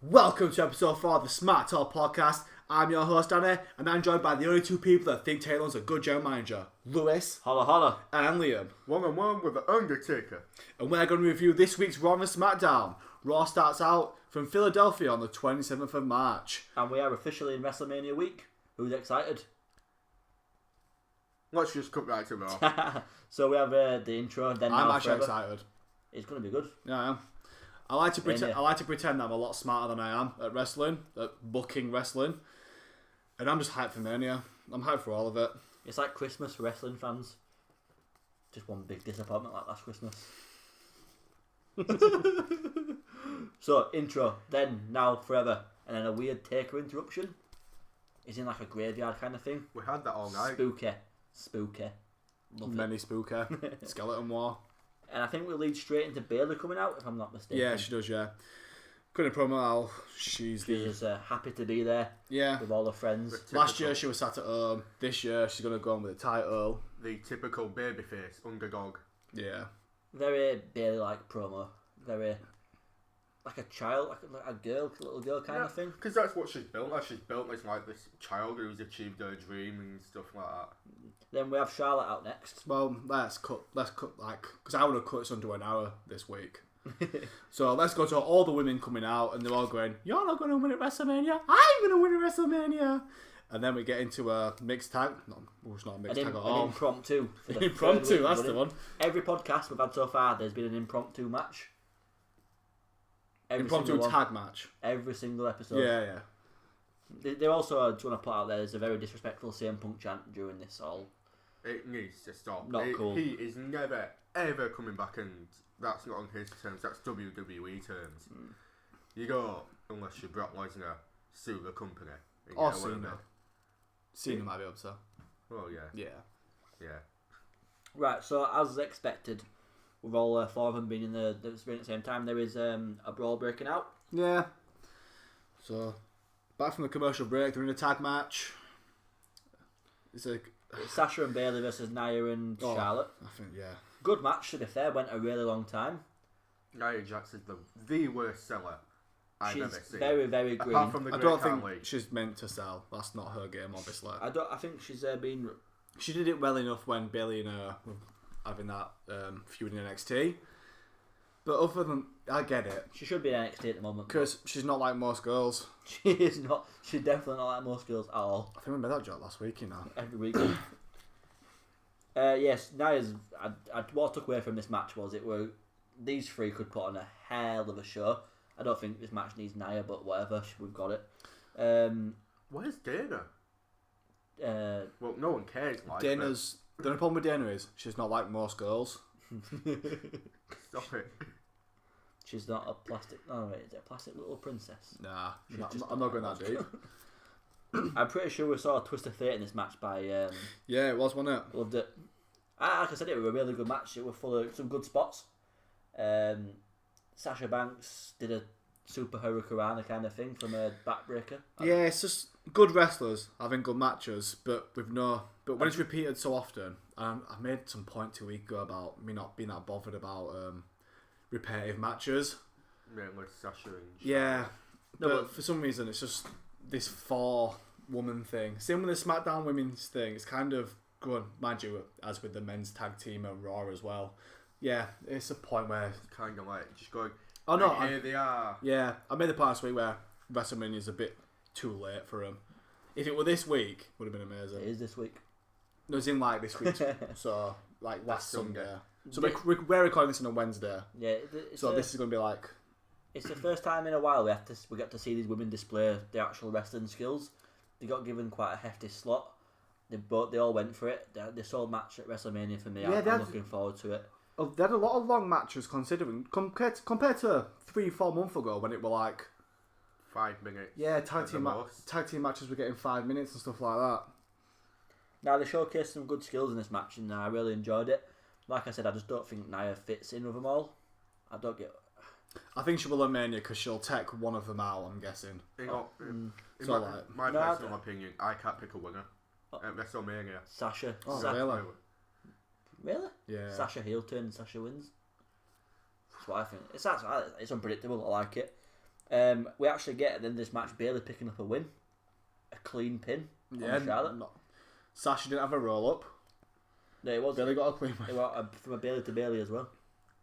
Welcome to episode 4 of the Smackdown podcast. I'm your host, Danny, and I'm joined by the only two people that think Taylor's a good general manager, Lewis. Holla holla. And Liam. 1-on-1 with the Undertaker. And we're going to review this week's Raw and Smackdown. Raw starts out from Philadelphia on the 27th of March. And we are officially in WrestleMania week. Who's excited? Let's just cut right to Raw. So we have the intro. Then I'm actually excited. It's going to be good. Yeah, I am. I like to pretend I'm a lot smarter than I am at wrestling, at booking wrestling. And I'm just hyped for Mania. I'm hyped for all of it. It's like Christmas for wrestling fans. Just one big disappointment like last Christmas. So, intro, then, now, forever. And then a weird Taker interruption. It's in like a graveyard kind of thing. We had that all night. Spooky. Love Many spooky. Skeleton War. And I think we'll lead straight into Bayley coming out, if I'm not mistaken. Yeah, she does, yeah. Couldn't promo how she's happy to be there. Yeah. With all her friends. Last year she was sat at home. This year she's going to go on with the title. The typical babyface underdog. Yeah. Very Bayley-like promo. Very like a child, like a little girl kind of thing. Because that's what she's built like. She's built as like this child who's achieved her dream and stuff like that. Then we have Charlotte out next. Well, let's cut like, because I would have cut it under an hour this week. So let's go to all the women coming out, and they're all going, "You're not going to win at WrestleMania. I'm going to win at WrestleMania." And then we get into a mixed tag. No, it's not a mixed tag at all. An impromptu. Impromptu, that's the one. Every podcast we've had so far, there's been an impromptu match. Impromptu tag match. Every single episode. Yeah. They also just want to put out there's a very disrespectful CM Punk chant during this all. It needs to stop. Not cool. He is never, ever coming back, and that's not on his terms, that's WWE terms. You go, unless you're Brock Lesnar, sue the company. Or Cena. Cena might be able to. Oh, yeah. Yeah. Right, so as expected, with all four of them being in the screen at the same time, there is a brawl breaking out. Yeah. So, back from the commercial break, they're in a tag match. It's Sasha and Bayley versus Nia and Charlotte. I think, yeah. Good match, to be fair, went a really long time. Nia Jax is the worst seller I've ever seen. She's very, very green. Apart from the I don't think she's meant to sell. That's not her game, obviously. I think she's been... She did it well enough when Bayley and her were having that feud in NXT. But other than... I get it. She should be in NXT at the moment. Because she's not like most girls. She is not. She's definitely not like most girls at all. I think we made that joke last week, you know. Every week. Yes, Nia's... what I took away from this match was these three could put on a hell of a show. I don't think this match needs Nia, but whatever, we've got it. Where's Dana? Well, no one cares. Dana's... The only problem with Dana is she's not like most girls. Stop it. She's not a plastic... Oh, wait, is it a plastic little princess? Nah, I'm not going that deep. I'm pretty sure we saw a twist of fate in this match by... Yeah, it was, wasn't it? Loved it. Like I said, it was a really good match. It was full of some good spots. Sasha Banks did a super hurricanrana kind of thing from a backbreaker. Yeah, it's just good wrestlers having good matches, but when it's repeated so often, I made some point 2 weeks ago about me not being that bothered about repetitive matches. Yeah, with Sasha and yeah, but for some reason it's just this 4-woman thing. Same with the SmackDown women's thing. It's kind of good, mind you, as with the men's tag team and Raw as well. Yeah, it's a point where it's kind of like just going. Oh no, here they are. Yeah, I made the point last week where WrestleMania is a bit too late for them. If it were this week, it would have been amazing. It is this week. No, it's in like this week, so like last Sunday. So we're recording this on a Wednesday. Yeah. So this is going to be like... It's the first time in a while we get to see these women display their actual wrestling skills. They got given quite a hefty slot. They all went for it. They sold match at WrestleMania for me. I'm looking forward to it. Oh, they had a lot of long matches considering compared to 3-4 months ago when it were like 5 minutes. Yeah, tag team matches were getting 5 minutes and stuff like that. Now they showcased some good skills in this match, and I really enjoyed it. Like I said, I just don't think Nia fits in with them all. I think she will at Mania because she'll take one of them out. I'm guessing. My personal opinion, I can't pick a winner at WrestleMania. Sasha. Really? Really? Yeah. Sasha heel turn and Sasha wins. That's what I think. It's unpredictable. I like it. We actually get at the end of this match Bayley picking up a win, a clean pin on Charlotte. Sasha didn't have a roll up. No, it was. Bayley got a clean win. It was from a Bayley to Bayley as well.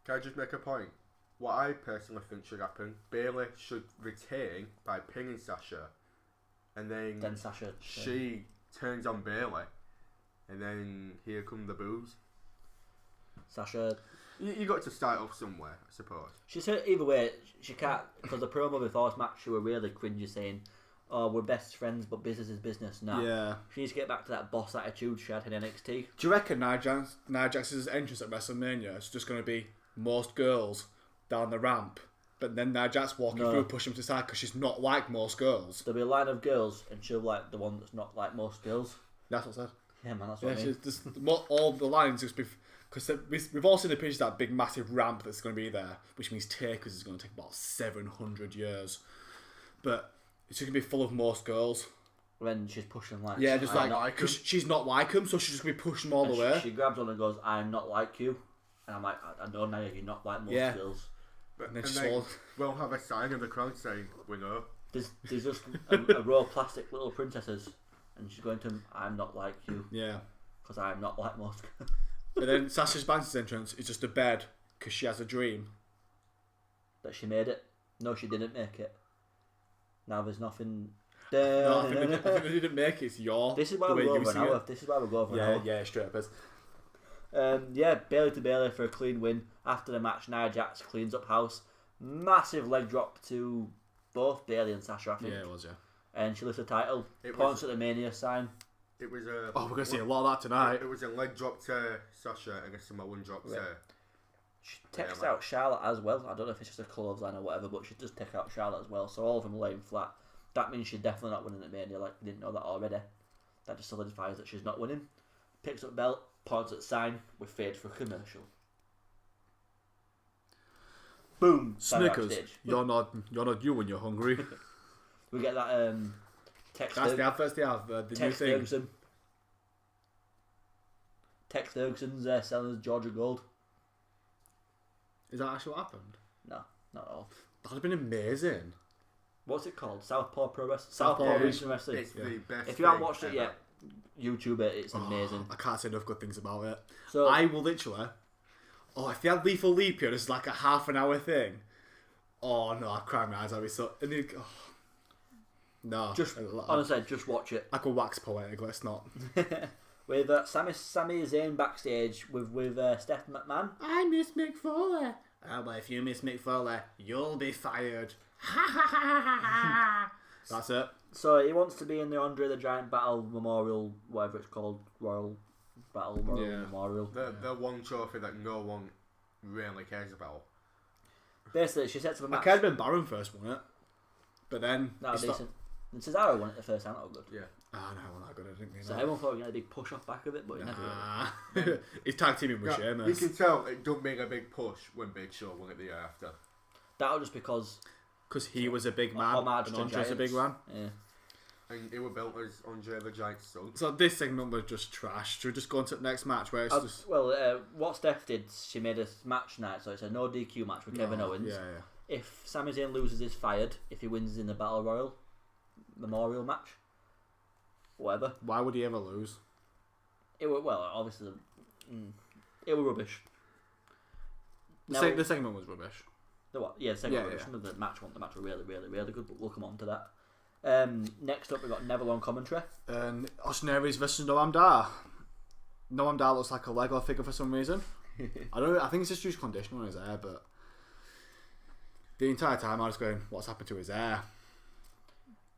Can I just make a point? What I personally think should happen, Bayley should retain by pinning Sasha, and then Sasha she turns on Bayley, and then here come the boos. Sasha. You got to start off somewhere, I suppose. She said either way, she can't, because the promo before this match, she were really cringy saying, "Oh, we're best friends, but business is business." Now, Yeah. she needs to get back to that boss attitude she had in NXT. Do you reckon Nia Jax's entrance at WrestleMania is just going to be most girls down the ramp, but then Nia Jax walking through, push them to the side because she's not like most girls? There'll be a line of girls, and she'll like the one that's not like most girls. That's what I said. Yeah, man, that's what I mean. Just, all the lines just be. Because we've all seen the picture of that big massive ramp that's going to be there, which means Taker's is going to take about 700 years. But it's going to be full of most girls. When she's pushing like... Yeah, just like... Because she's not like him, so she's just going to be pushing them all the way. She grabs on and goes, "I'm not like you." And I'm like, "I know now you're not like most girls." And then we'll have a sign in the crowd saying, "We know." There's just a row of plastic little princesses, and she's going to him, "I'm not like you." Yeah. Because I'm not like most girls. And then Sasha Banks' entrance is just a bed because she has a dream that she made it. No, she didn't make it. Now there's nothing. No, I think they didn't make it. It's your. This is why we go over an hour. This is why we go over an hour. Yeah, straight up. Bayley to Bayley for a clean win. After the match, Nia Jax cleans up house. Massive leg drop to both Bayley and Sasha, I think. Yeah, it was, yeah. And she lifts the title. Points at the Mania sign. It was a... we're going to see a lot of that tonight. It was a leg drop to Sasha and a Samoan drop to... She takes out Charlotte as well. I don't know if it's just a clothesline or whatever, but she does take out Charlotte as well. So all of them laying flat. That means she's definitely not winning at Mania. Like, we didn't know that already. That just solidifies that she's not winning. Picks up belt, points at sign, with fade for a commercial. Boom! Snickers. You're not you when you're hungry. We get that text. That's the adverts they have. The new thing. Ferguson. Tex Ferguson's selling us Georgia Gold. Is that actually what happened? No, not at all. That'd have been amazing. What's it called? Southpaw Pro Wrestling? Southpaw Regional Wrestling. It's the best. If you haven't watched it yet, YouTube it. It's amazing. I can't say enough good things about it. So I will literally... if they had Lethal Leap here, this is like a half an hour thing. Oh no, I'd cry my eyes out. So, no. Honestly, just watch it. I could wax poetic, let's not. With Sami Zayn backstage with Steph McMahon. I miss Mick Foley. Oh, well, if you miss Mick Foley, you'll be fired. That's it. So he wants to be in the Andre the Giant Battle Memorial, whatever it's called, Royal Memorial. The one trophy that no one really cares about. Basically, she said to the match. I cared when Baron first won it, but then that was decent. And Cesaro won it the first time. That was good. Yeah. No, well, not good. I didn't mean so everyone thought he had a big push off back of it, but he never did. He's tag teaming with Sheamus. You can tell it don't make a big push when Big Show won it the year after. That was just because he was a big man and Andre's a big man. Yeah. And it was built as Andre the Giant's son. So this segment was just trash. Should we just go on to the next match where it's just... Well, what Steph did, she made a match night, so it's a no DQ match with Kevin Owens. Yeah. If Sami Zayn loses, he's fired. If he wins in the Battle Royal Memorial match, whatever. Why would he ever lose? Obviously, it was rubbish. The segment was rubbish. The what? Yeah, the segment was rubbish. The match was really, really, really good, but we'll come on to that. Next up, we got Neville on commentary. And Austin Aries versus Noam Dar. Noam Dar looks like a Lego figure for some reason. I think it's just huge condition on his hair, but the entire time I was going, what's happened to his hair?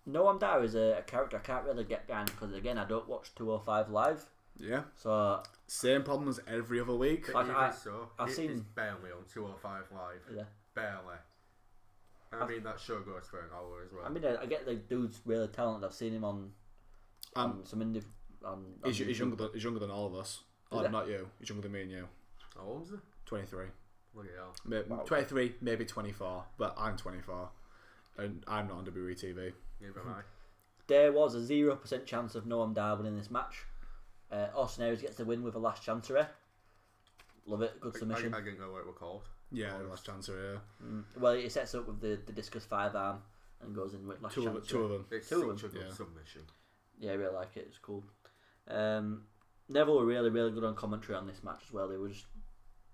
Noam Dar is a character I can't really get behind because, again, I don't watch 205 Live. Yeah. So same problem as every other week. I've seen... It's barely on 205 Live. Yeah. Barely. I mean, that show goes for an hour as well. I mean, I get the dude's really talented. I've seen him on some indie... He's younger than all of us. Not you. He's younger than me and you. How old is he? 23. Look at hell. 23, maybe 24, but I'm 24. And I'm not on WWE TV. Neither am I. There was a 0% chance of Noam Dar winning this match. Austin Aries gets the win with a last chancery. Love it. Good submission. I didn't know what it was called. Yeah, last chancer. Yeah. Well, he sets up with the discus 5-arm and goes in with last Two chancer. of them. It's Two of such a them. good submission. Yeah, I really like it. It's cool. Neville were really, really good on commentary on this match as well.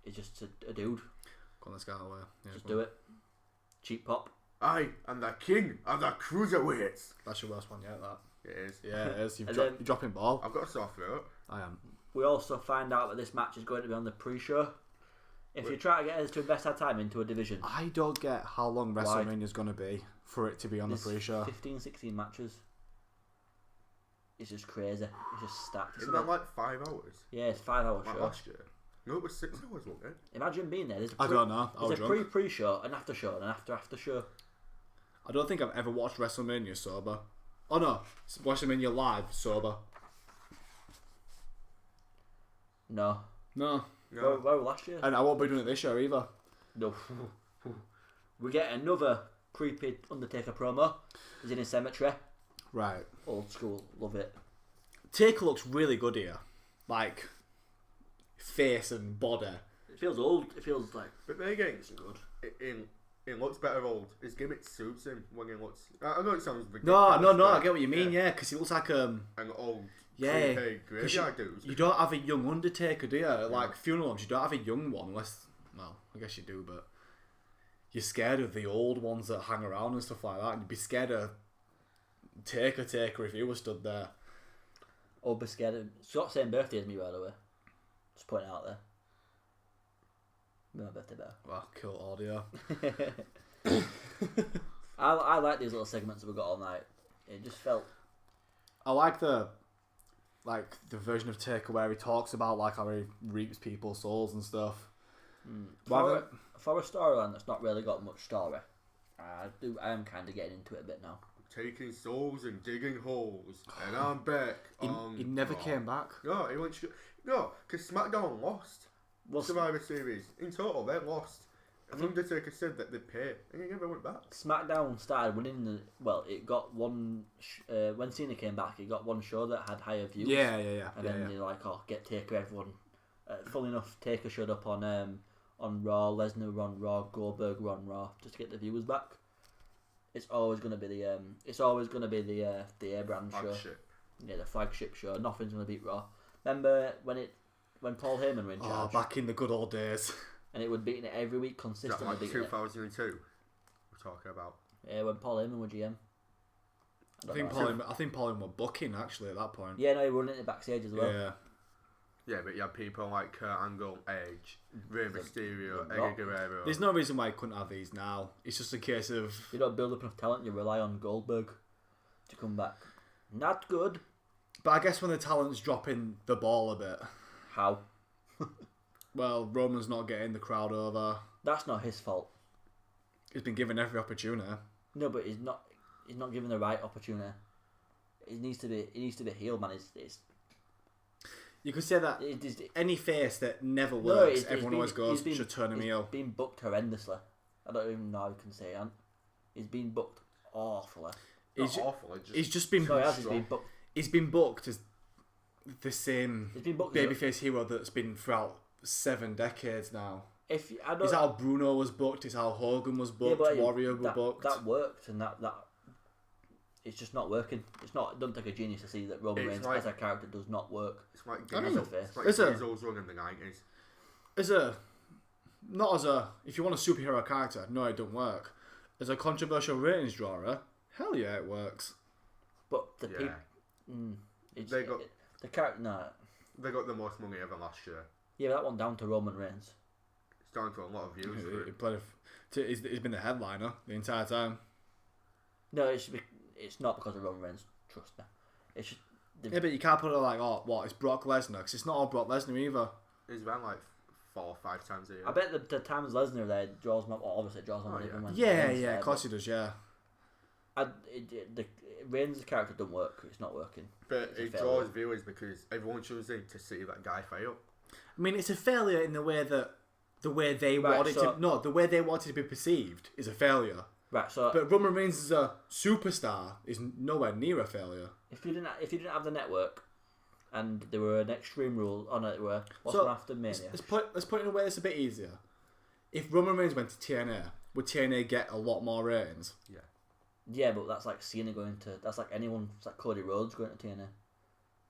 He's just a dude. Go on, let's get away. Yeah, Just do it. Cheap pop. I am the king of the cruiserweights. That's your worst one yet, that. It is. Yeah, it is. You're And dropping ball. I've got a sore throat. I am. We also find out that this match is going to be on the pre-show. If you try to get us to invest our time into a division, I don't get how long WrestleMania is going to be for it to be on the pre-show. 15, 16 matches. It's just crazy. It's just stacked. Isn't that like 5 hours? Yeah, it's 5-hour Like show. last year. No, it was 6 hours, wasn't it? Imagine being there. I don't know. I was There's a drunk. pre-show, an after-show, and an after-show. I don't think I've ever watched WrestleMania sober. Oh no, WrestleMania live sober. No. No, No. Where were last year? and I won't be doing it this year either. No. We get another creepy Undertaker promo. He's in his cemetery. Right. Old school. Love it. Taker looks really good here, like face and body. It feels old. It feels like But then again, it's good. it looks better old. His gimmick suits him when he looks. I know it sounds ridiculous. No, I but get what you mean. Yeah, because he looks like An old, Yeah, creepy graveyard dude. you don't have a young Undertaker, do you? Like funeral homes, you don't have a young one unless, well, I guess you do, but you're scared of the old ones that hang around and stuff like that. And you'd be scared of Taker if he was stood there. Or be scared of. It's got the same birthday as me, by the way. Just putting it out there. My birthday better. Well, cool audio. I like these little segments that we got all night. It just felt. I like the version of Taker where he talks about like how he reaps people's souls and stuff. For a storyline that's not really got much story, I am kind of getting into it a bit now. Taking souls and digging holes, and I'm back. He never came back. No, he went. No, because Smackdown lost Survivor Series in total. They lost. And Undertaker said that they'd pay, and he never went back. SmackDown started winning it got one. When Cena came back, it got one show that had higher views. Yeah. And then they're like, oh, get Taker, everyone. Funnily enough, Taker showed up on Raw, Lesnar were on Raw, Goldberg were on Raw, just to get the viewers back. It's always gonna be the A-brand show. Shit. Yeah, the flagship show. Nothing's gonna beat Raw. Remember when Paul Heyman were in charge? Back in the good old days. And it would beating it every week Is that consistently. like beating it. 2002 we're talking about? Yeah, when Paul Heyman were GM. I think Paul Heyman were booking actually at that point. Yeah, no, he were running it backstage as well. Yeah. Yeah, but you had people like Kurt Angle, Edge, Rey Mysterio, The Rock. Eddie Guerrero. There's no reason why he couldn't have these now. It's just a case of If you don't build up enough talent, you rely on Goldberg to come back. Not good. But I guess when the talent's dropping the ball a bit, How? well, Roman's not getting the crowd over. That's not his fault. He's been given every opportunity. No, but he's not given the right opportunity. It needs to be heel, man. It's You could say that it is. any face that never works, it's everyone been- always goes, he's been- should turn him heel. He's been booked horrendously. I don't even know how you can say it. He's been booked awfully. Not He's, awful. It's just he's just been Sorry, he's been booked. he's been booked as the same He's been booked. babyface hero that's been throughout 7 decades now. I don't. It's how Bruno was booked, it's how Hogan was booked, but Warrior were that, booked. That worked, and that it's just not working. It's not. It doesn't take a genius to see that Roman It's Reigns like- as a character does not work. It's like I Diesel. know. It's like It's a- Diesel's run in the 90s. If you want a superhero character, no, it don't work. As a controversial ratings drawer, hell yeah, it works. But the Yeah. people, They got- the character. No, They got the most money ever last year. yeah, that one down to Roman Reigns. It's down to a lot of views for it. He's been the headliner the entire time. No, it's not because of Roman Reigns. Trust me. It's just Yeah, but you can't put it like, oh, what, it's Brock Lesnar, because it's not all Brock Lesnar either. He's around like 4 or 5 times a year. I bet the times Lesnar there draws more. Well, obviously, it draws more Oh, even when Yeah, Reigns yeah, there, of course he does, yeah. the Reigns' character doesn't work. It's not working. But It's a it failure. draws viewers because everyone chooses to see that guy fail. I mean, it's a failure in the way that the way they Right, wanted so- to... No, the way they wanted to be perceived is a failure. Right. So But Roman Reigns as a superstar is nowhere near a failure. if you didn't have the network, and there were an Extreme Rule on it, were what's So, one after Mania? Let's put it in a way that's a bit easier. if Roman Reigns went to TNA, would TNA get a lot more ratings? Yeah. Yeah, but that's like Cena going to. That's like anyone. It's like Cody Rhodes going to TNA.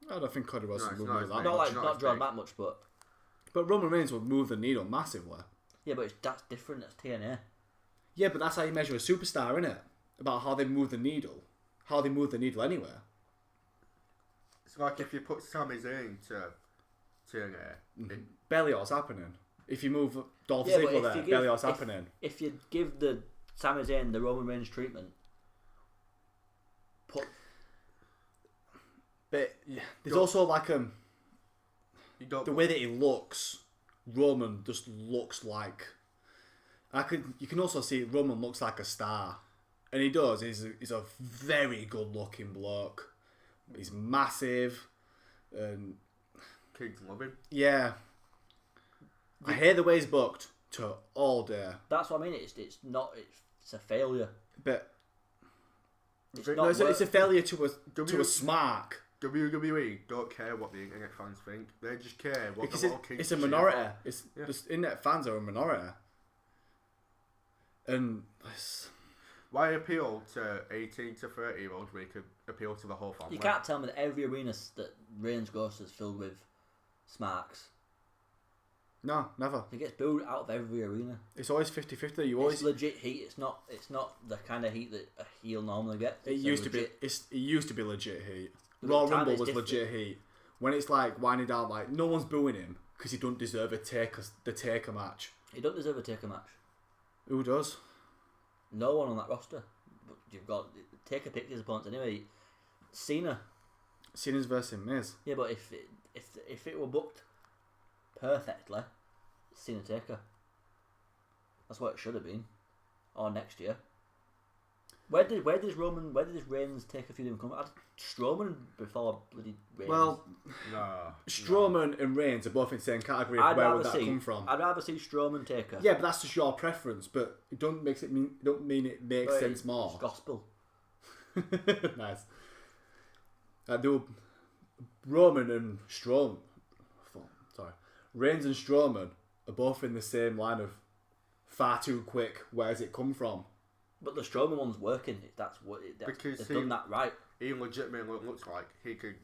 I don't think Cody Rhodes would move not that as much. big. Not drawn that much, but Roman Reigns would move the needle massively. yeah, but that's different. It's TNA. Yeah, but that's how you measure a superstar, innit? About how they move the needle. How they move the needle anywhere. It's like if you put Sami Zayn to TNA. Barely what's happening. If you move Dolph Ziggler there, barely what's happening. If you give the Sami Zayn the Roman Reigns treatment, but there's also like You don't the way that he looks. Roman just looks like. You can also see Roman looks like a star, and he does. He's a very good looking bloke. He's massive, and kids love him. yeah. I hate the way he's booked to all day. that's what I mean. It's not. It's a failure. But It's No, not. it's a failure to a W- Smark. WWE don't care what the internet fans think. They just care what Because the little kids it's a cheer minority. for. It's Yeah. just internet fans are a minority, and Why appeal to 18 to 30-year-olds when you could appeal to the whole family? You can't tell me that every arena that Reigns goes to is filled with Smarks. no, never. He gets booed out of every arena. It's always 50-50. You It's always. legit heat. It's not the kind of heat that a heel normally gets. It It's used to be. legit- It used to be legit heat. But Royal the time Rumble is was different. legit heat. When it's like winding down, like no one's booing him because he don't deserve the taker match. He don't deserve a taker match. Who does? No one on that roster. But you've got Taker picked his opponents anyway. Cena. Cena's versus Miz. Yeah, but if it were booked perfectly, Cena Taker. That's what it should have been. Or next year. Where does Reigns take a few of them come? I had Strowman before bloody Reigns. Well, No. Strowman and Reigns are both in the same category. I'd Where rather would that see- come from? I'd rather see Strowman Taker. Yeah, but that's just your preference. But it don't mean it makes But sense more. It's gospel. Nice. Roman and Strowman. Sorry, Reigns and Strowman are both in the same line of far too quick. Where's it come from? But the Strowman one's working. Because They've done that right. He legitimately looks like he could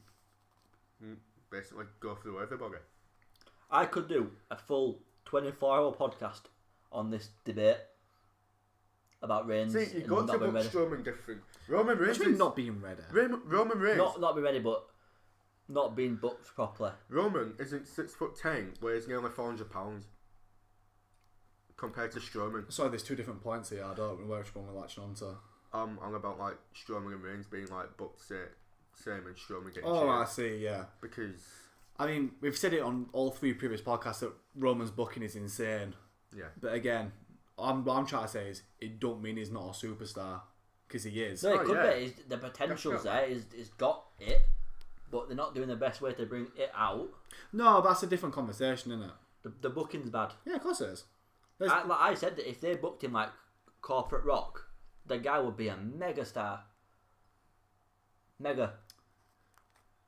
basically go through everybody. I could do a full 24-hour podcast on this debate about Reigns. See, you and got not to being book ready. Strowman different. Roman Reigns What do you mean is... not being ready? Roman Reigns... Not be ready, but not being booked properly. Roman isn't 6'10", weighs nearly 400 pounds. Compared to Strowman. Sorry, there's two different points here. I don't know which one we're latching on to. On about like Strowman and Reigns being like booked same and Strowman getting Oh, I cheered. see, yeah. Because... I mean, we've said it on all three previous podcasts that Roman's booking is insane. Yeah. But again, what I'm trying to say is, it don't mean he's not a superstar. Because he is. No, it Oh, could yeah. be. The potential's Definitely. there. He's got it, but they're not doing the best way to bring it out. No, that's a different conversation, isn't it? The booking's bad. Yeah, of course it is. Like I said, that if they booked him like Corporate Rock, the guy would be a mega star. Mega.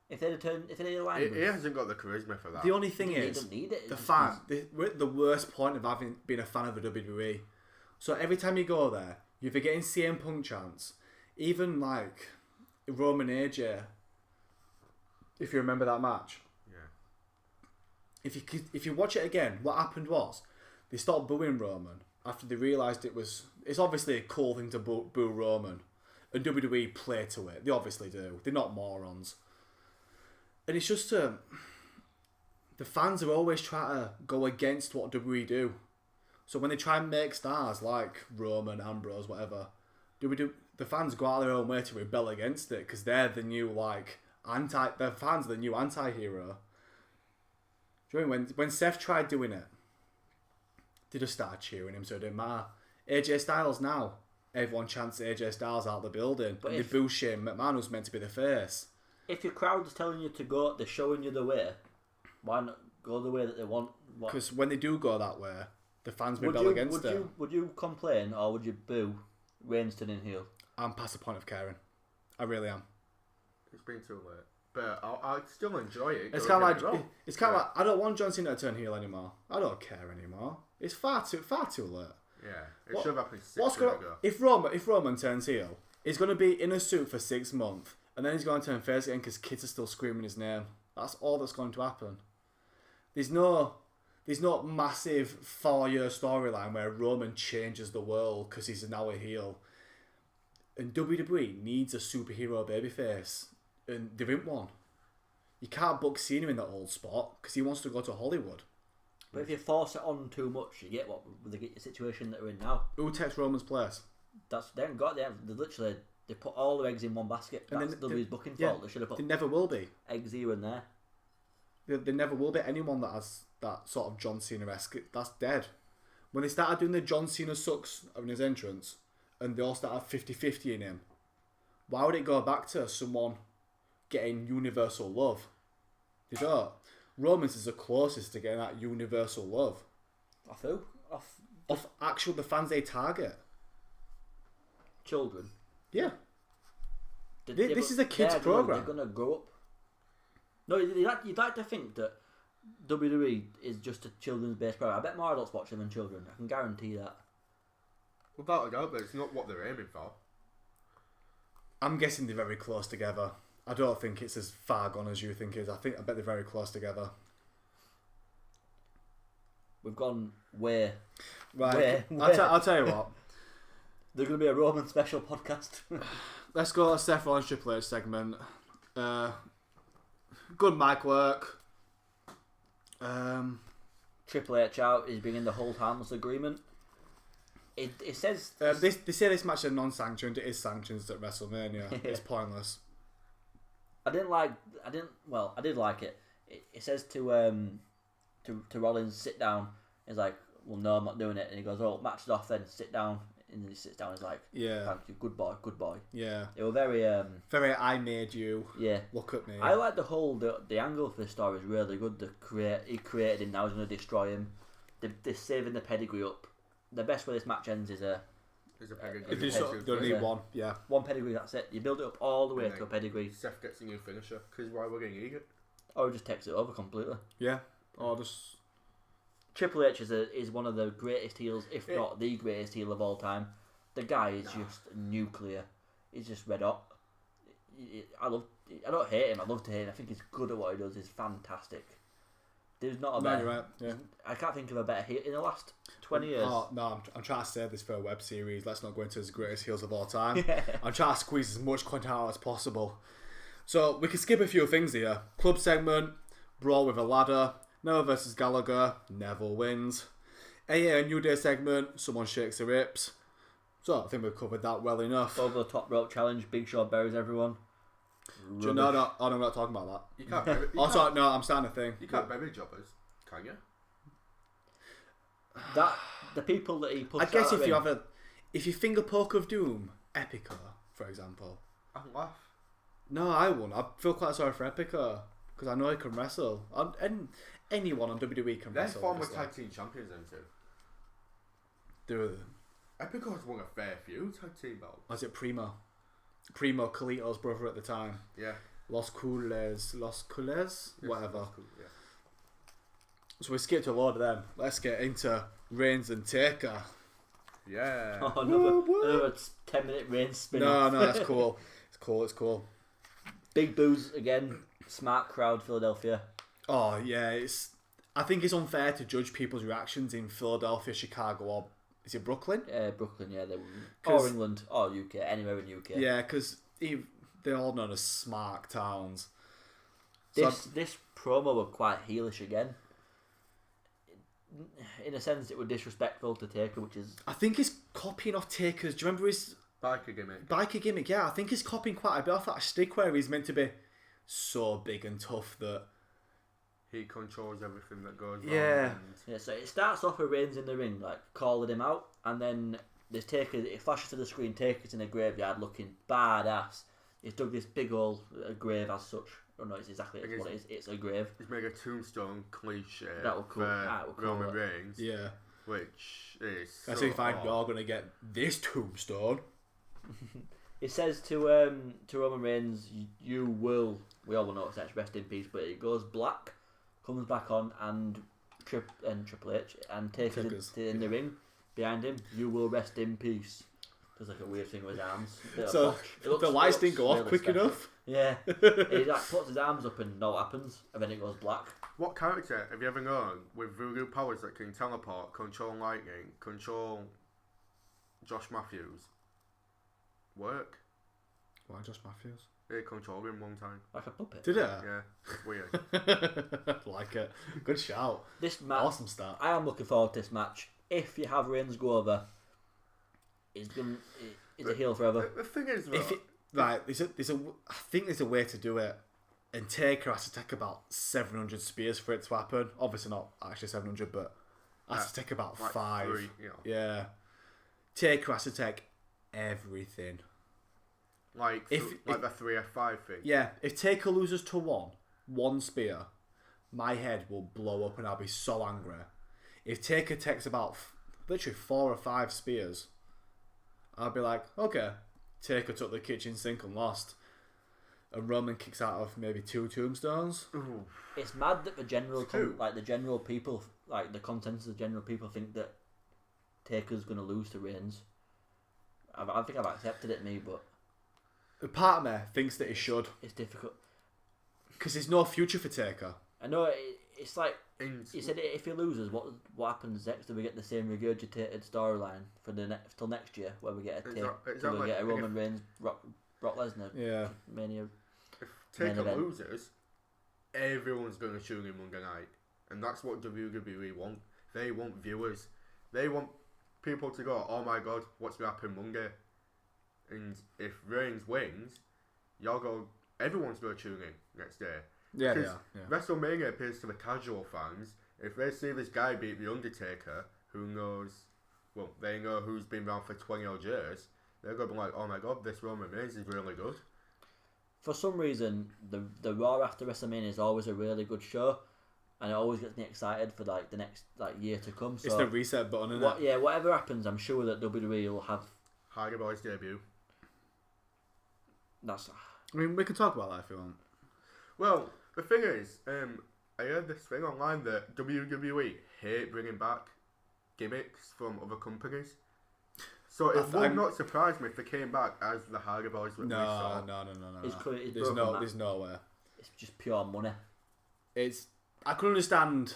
If they'd aligned He hasn't got the charisma for that. The only thing He is, doesn't need it. the It's fan, we're at the worst point of having been a fan of the WWE. So every time you go there, you're either getting CM Punk chants, even like Roman AJ. If you remember that match, Yeah. if you watch it again, what happened was they stopped booing Roman after they realised it's obviously a cool thing to boo Roman, and WWE play to it. They obviously do. They're not morons. And it's just the fans are always trying to go against what WWE do. So when they try and make stars like Roman, Ambrose, whatever, the fans go out of their own way to rebel against it because they're the new the fans are the new anti-hero. Do you know when Seth tried doing it, they just started cheering him, so it didn't matter. AJ Styles now, everyone chants AJ Styles out of the building, But and they boo Shane McMahon, who's meant to be the face. If your crowd's telling you to go, they're showing you the way. Why not go the way that they want? Because when they do go that way, the fans rebel against it. Would you complain or would you boo Reigns turning heel? I'm past the point of caring. I really am. It's been too late. But I still enjoy it. It's don't kind of get me like wrong. I don't want John Cena to turn heel anymore. I don't care anymore. It's far too late. Yeah, it should have happened 6 What's years going ago. if Roman turns heel, he's going to be in a suit for 6 months, and then he's going to turn face again because kids are still screaming his name. That's all that's going to happen. There's no massive 4-year storyline where Roman changes the world because he's now a heel. And WWE needs a superhero babyface, and there isn't one. You can't book Cena in that old spot because he wants to go to Hollywood. But if you force it on too much, you get the situation that we're in now. Who takes Roman's place? They haven't got them. They put all their eggs in one basket. And That's WWE's booking fault. They should have put. They never will be. Eggs here and there. There never will be anyone that has that sort of John Cena-esque. That's dead. When they started doing the John Cena sucks in his entrance, and they all started 50-50 in him, why would it go back to someone getting universal love? They don't. Roman's is the closest to getting that universal love. Off who? Off actual the fans they target. Children. Yeah. This is a kids program. They're gonna grow up. No, you'd like to think that WWE is just a children's based program. I bet more adults watch them than children. I can guarantee that. Without a doubt, but it's not what they're aiming for. I'm guessing they're very close together. I don't think it's as far gone as you think it is. I bet they're very close together. We've gone way. Right. I'll tell you what. There's going to be a Roman special podcast. Let's go to Seth Rollins Triple H segment. Good mic work. Triple H out is bringing the hold harmless agreement. It says they say this match is non-sanctioned. It is sanctioned at WrestleMania. It's pointless. I did like it. It says to Rollins, sit down. He's like, well, no, I'm not doing it. And he goes, oh, match is off then, sit down. And then he sits down. He's like, yeah, thank you, good boy. Yeah, they were very I made you. Yeah, look at me. I like the angle for this story is really good. He created him. Now he's going to destroy him. They're saving the pedigree up. The best way this match ends is a pedigree. If you need one, yeah, one pedigree. That's it. You build it up all the way to a pedigree. Seth gets a new finisher because why we're getting eager. Or just takes it over completely. Yeah, or just. Triple H is one of the greatest heels, if not the greatest heel of all time. The guy is just nuclear. He's just red hot. I don't hate him. I love to hate him. I think he's good at what he does. He's fantastic. There's not a better. You're right. Yeah. I can't think of a better heel in the last 20 years. Oh no, I'm trying to save this for a web series. Let's not go into his greatest heels of all time. I'm trying to squeeze as much content out as possible. So we can skip a few things here. Club segment, brawl with a ladder. Neville versus Gallagher. Neville wins. AA New Day segment. Someone shakes their hips. So I think we've covered that well enough. Over the top rope challenge. Big Show buries everyone. No, I'm not talking about that. You can't. No, I'm starting to think. You can't bury jobbers, can you? That the people that he pushed. I guess if you finger poke of doom, Epico, for example. I laugh. No, I won't. I feel quite sorry for Epico because I know he can wrestle. And anyone on WWE can wrestle. They're former tag team champions, them two. Do Epico's won a fair few tag team belts. Was it Primo? Primo, Carlito's brother at the time. Yeah. Los Cules, whatever. Cool, yeah. So we skipped a load of them. Let's get into Reigns and Taker. Yeah. Oh, another 10-minute Reigns spin. No, that's cool. It's cool. Big boos again. Smart crowd, Philadelphia. Oh yeah, I think it's unfair to judge people's reactions in Philadelphia, Chicago, or is it Brooklyn? Brooklyn, yeah. Or England, or UK, anywhere in UK. Yeah, because they're all known as Smark towns. This promo was quite heelish again. In a sense, it was disrespectful to Taker, which is... I think he's copying off Taker's... Do you remember his... Biker gimmick, yeah. I think he's copying quite a bit off that shtick where he's meant to be so big and tough that... He controls everything that goes wrong. Yeah. Yeah, so it starts off with Reigns in the ring, like, calling him out, and then there's Taker, it flashes to the screen, Taker's in a graveyard looking badass. He's dug this big old grave as such. Oh no, it's exactly what it is. It's a grave. He's made a tombstone cliche for Roman Reigns. Yeah. Which is I think you're going to get this tombstone. It says to Roman Reigns, you will, we all know it's rest in peace, but it goes black, comes back on, and Triple H and Taker's in the ring behind him. You will rest in peace. Does like a weird thing with his arms. So the lights didn't go off quick enough. Yeah, he like puts his arms up and no happens, and then it goes black. What character have you ever known with voodoo powers that can teleport, control lightning, control Josh Matthews? Work. Why Josh Matthews? They controlled him one time. Like a puppet. Did it? Yeah, weird. Like it. Good shout. This match, awesome start. I am looking forward to this match. If you have Reigns go over, he's a heel forever. The thing is, though, I think there's a way to do it. And Taker has to take about 700 spears for it to happen. Obviously not actually 700, but has to take about like 5. 3, you know. Yeah. Taker has to take everything. Like the 3F5 thing. Yeah, if Taker loses to one spear, my head will blow up and I'll be so angry. If Taker takes about literally 4 or 5 spears, I'll be like, okay, Taker took the kitchen sink and lost. And Roman kicks out of maybe 2 tombstones. Ooh. It's mad that the general people, like the consensus of general people, think that Taker's going to lose to Reigns. I think I've accepted it, but a part of me thinks that he should. It's difficult because there's no future for Taker. I know it's like he said. If he loses, what happens next? Do we get the same regurgitated storyline for till next year, where we get a Roman Reigns, Brock Lesnar, Mania? If Taker loses, everyone's going to tune in Monday night, and that's what WWE want. They want viewers. They want people to go, oh my god, what's going to happen Monday? And if Reigns wins, everyone's going to tune in next day. Yeah. WrestleMania appeals to the casual fans. If they see this guy beat The Undertaker, who knows, well, they know who's been around for 20 odd years, they're going to be like, oh my god, this Roman Reigns is really good. For some reason, the Raw after WrestleMania is always a really good show, and it always gets me excited for like the next year to come. So it's the reset button, isn't it? Yeah, whatever happens, I'm sure that WWE will have Hardy Boy's debut. I mean, we can talk about that if you want. Well, the thing is, I heard this thing online that WWE hate bringing back gimmicks from other companies. So it would not surprise me if they came back as the Hardy Boys that we saw. No. There's no way. It's just pure money. I could understand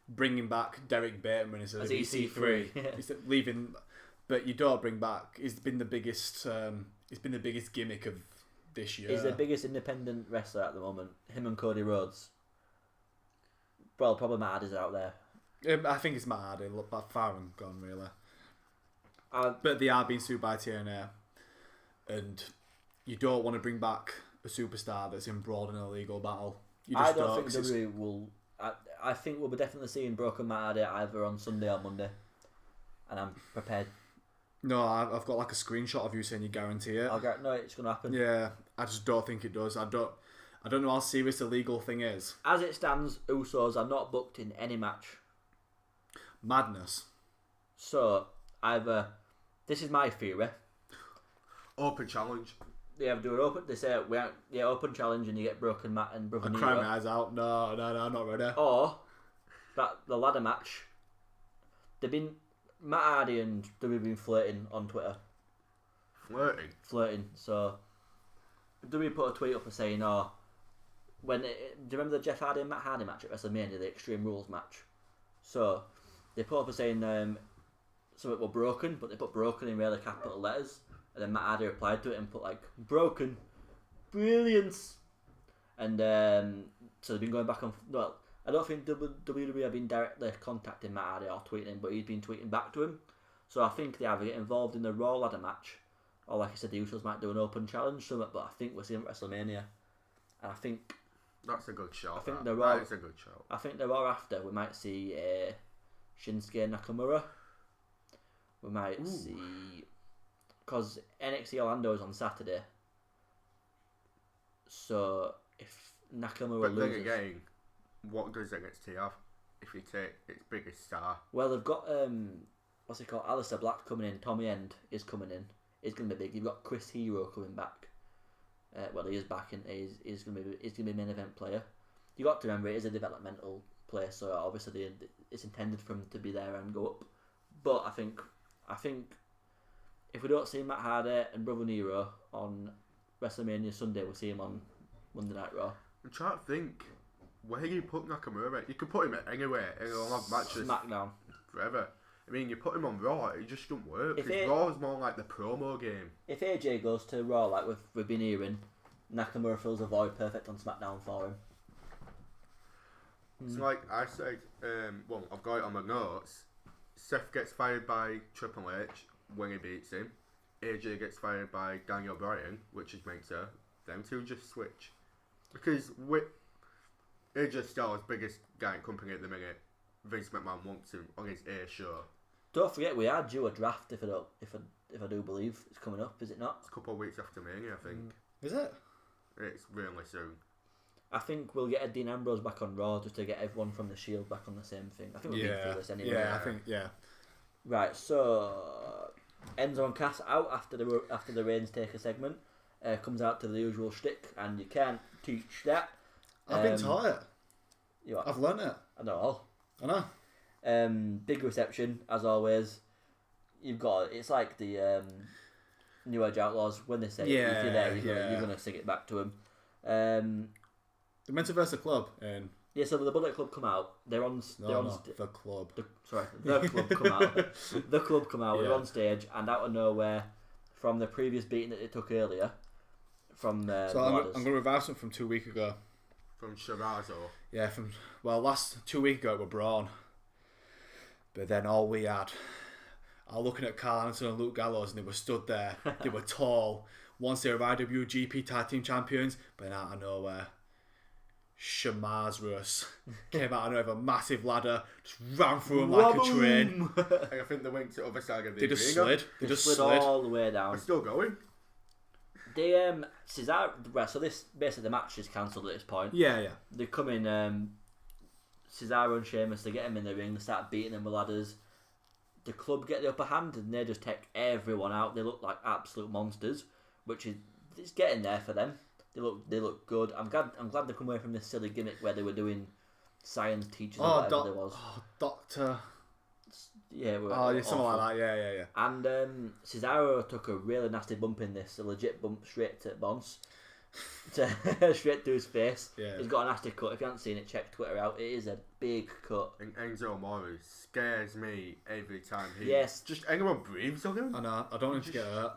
bringing back Derek Bateman as EC3. Instead of leaving, but you don't bring back. It's been the biggest. It's been the biggest gimmick of this year. He's the biggest independent wrestler at the moment. Him and Cody Rhodes. Well, probably Matt Hardy's out there. I think it's Matt Hardy. Look, far and gone really. But they are being sued by TNA, and you don't want to bring back a superstar that's embroiled in a legal battle. I don't think WWE will. I think we'll be definitely seeing Broken Matt Hardy either on Sunday or Monday, and I'm prepared. No, I've got like a screenshot of you saying you guarantee it. No, it's gonna happen. Yeah, I just don't think it does. I don't know how serious the legal thing is. As it stands, Usos are not booked in any match. Madness. So either this is my theory. Open challenge. They have to do an open. They say open challenge, and you get Broken Matt and Brother Nero. I cry my eyes out. No, I'm not ready. Or the ladder match. They've been Matt Hardy and WWE been flirting on Twitter. Flirting. So WWE put a tweet up saying, "Oh, do you remember the Jeff Hardy and Matt Hardy match at WrestleMania, the Extreme Rules match?" So they put up a saying something were broken, but they put broken in really capital letters. And then Matt Hardy replied to it and put like broken, brilliance, and so they've been going back on. Well, I don't think WWE have been directly contacting Matt Hardy or tweeting him, but he's been tweeting back to him. So I think they either get involved in the Raw ladder match, or like I said, the Usos might do an open challenge summit. But I think we're seeing WrestleMania, and I think that's a good show. I think that is a good show. I think the Raw after we might see Shinsuke Nakamura. We might see. Because NXT Orlando is on Saturday, so if Nakamura loses, then again, what does NXT have if you take its biggest star? Well, they've got what's it called? Aleister Black coming in. Tommy End is coming in. It's gonna be big. You've got Chris Hero coming back. Well, he is back, and he's gonna be main event player. You got to remember it is a developmental place, so obviously it's intended for him to be there and go up. But I think if we don't see Matt Hardy and Brother Nero on WrestleMania Sunday, we'll see him on Monday Night Raw. I'm trying to think, where do you put Nakamura? You could put him anywhere, and he'll have matches Smackdown. forever. I mean, you put him on Raw, it just doesn't work. If Because Raw is more like the promo game. If AJ goes to Raw, like we've been hearing, Nakamura fills a void perfect on SmackDown for him. It's like I said, well, I've got it on my notes. Seth gets fired by Triple H when he beats him. AJ gets fired by Daniel Bryan, which is makes them two just switch. Because with AJ Styles' biggest guy in company at the minute, Vince McMahon wants him on his A show. Don't forget, we are due a draft if I do believe it's coming up, is it not? It's a couple of weeks after Mania, I think. Is it? It's really soon. I think we'll get a Dean Ambrose back on Raw just to get everyone from the Shield back on the same thing. I think we've been through this anyway. Yeah, I think, yeah. Right, so Enzo and Cass out after the Reigns Taker segment. Comes out to the usual shtick, and you can't teach that. I've been taught it. I've learned it. I know. I know. Big reception, as always. It's like the New Age Outlaws, when they say if you're there, you're going to sing it back to them. They're meant to verse the club, and yeah, so the Bullet Club come out. They're on. The club. The club come out. The club come out. Yeah. They're on stage, and out of nowhere, from the previous beating that they took earlier, from so I'm going to reverse them from 2 weeks ago. From Shirazo. Yeah, last 2 weeks ago it were Braun, but then all we had, I was looking at Carl Anderson and Luke Gallows, and they were stood there. They were tall. Once they were IWGP Tag Team Champions, but then out of nowhere, Shamazrus came out of a massive ladder, just ran through him like a train. I think they went to the other side of the They just slid. They just slid all the way down. They're still going. They Cesaro. Right, so this basically the match is cancelled at this point. Yeah. They come in. Cesaro and Sheamus. They get him in the ring. They start beating them with ladders. The club get the upper hand, and they just take everyone out. They look like absolute monsters, which is it's getting there for them. They look good. I'm glad they come away from this silly gimmick where they were doing science teachers or whatever there was. Doctor. Yeah. Something like that. Yeah. And Cesaro took a really nasty bump in this, a legit bump straight to Bonds, straight to his face. Yeah. He's got a nasty cut. If you haven't seen it, check Twitter out. It is a big cut. And Enzo Amore scares me every time Yes. Just anyone breathes on him. I know. I don't need to get hurt.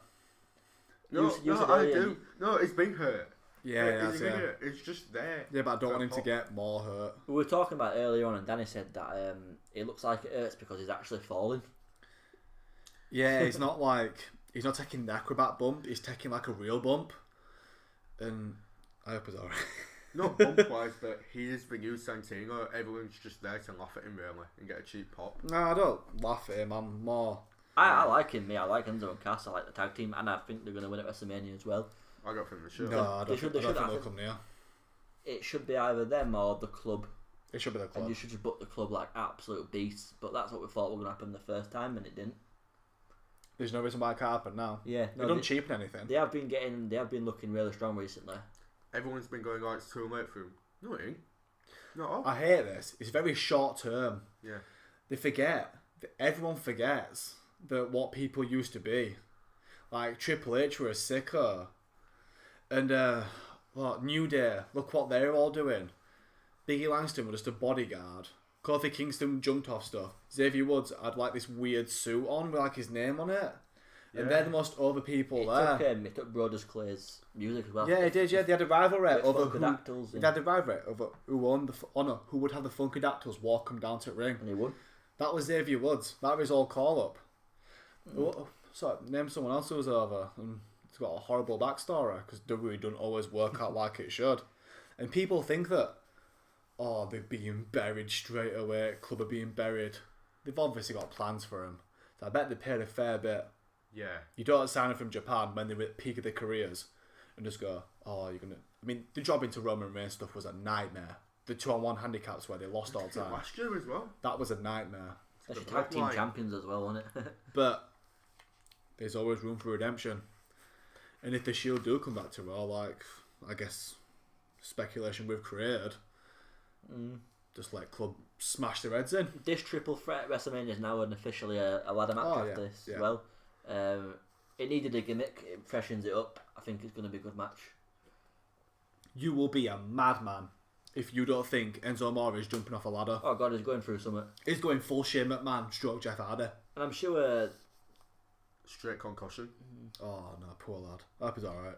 No, I do. No, it's been hurt. Yeah, it's just there. Yeah, but I don't want him to get more hurt. We were talking about it earlier on, and Danny said that it looks like it hurts because he's actually falling. Yeah, he's not taking the acrobat bump. He's taking like a real bump, and I hope he's alright. Not bump wise, but he is the new Santino. Everyone's just there to laugh at him really and get a cheap pop. No, I don't laugh at him. I'm more. I like him. I like Enzo and Cass. I like the tag team, and I think they're going to win at WrestleMania as well. I got from the show. No, I don't think they'll come near. It should be either them or the club. It should be the club. And you should just book the club like absolute beasts. But that's what we thought was going to happen the first time, and it didn't. There's no reason why it can't happen now. Yeah, they don't cheapen anything. They have been looking really strong recently. Everyone's been going, oh, it's too late for him. No, it ain't. No. I hate this. It's very short term. Yeah. They forget. Everyone forgets that what people used to be. Like Triple H were a sicko. And New Day, look what they're all doing. Biggie Langston was just a bodyguard. Kofi Kingston jumped off stuff. Xavier Woods had like this weird suit on with like his name on it. Yeah. And they're the most over people there. It took Brodus Clay's music as well. Yeah, it did. Yeah, they had a rivalry over Funkadactyls. They had a rivalry over who won the who would have the Funkadactyls walk him down to the ring. And he won. That was Xavier Woods. That was all call up. So name someone else who was over. And it's got a horrible backstory because WWE don't always work out like it should. And people think that, they're being buried straight away. Club are being buried. They've obviously got plans for him. So I bet they paid a fair bit. Yeah. You don't sign them from Japan when they're at the peak of their careers and just go, you're going to... I mean, the job into Roman Reigns stuff was a nightmare. The 2-on-1 handicaps where they lost all the time. Last year as well. That was a nightmare. Especially tag team champions as well, wasn't it? But there's always room for redemption. And if the Shield do come back to Raw, like, I guess, speculation we've created, just let club smash their heads in. This triple threat at WrestleMania is now officially a ladder match after this as well. It needed a gimmick. It freshens it up. I think it's going to be a good match. You will be a madman if you don't think Enzo Amore is jumping off a ladder. Oh God, he's going through something. He's going full Shane McMahon, stroke Jeff Hardy. And I'm sure... Straight concussion. Oh no, poor lad. I hope he's alright.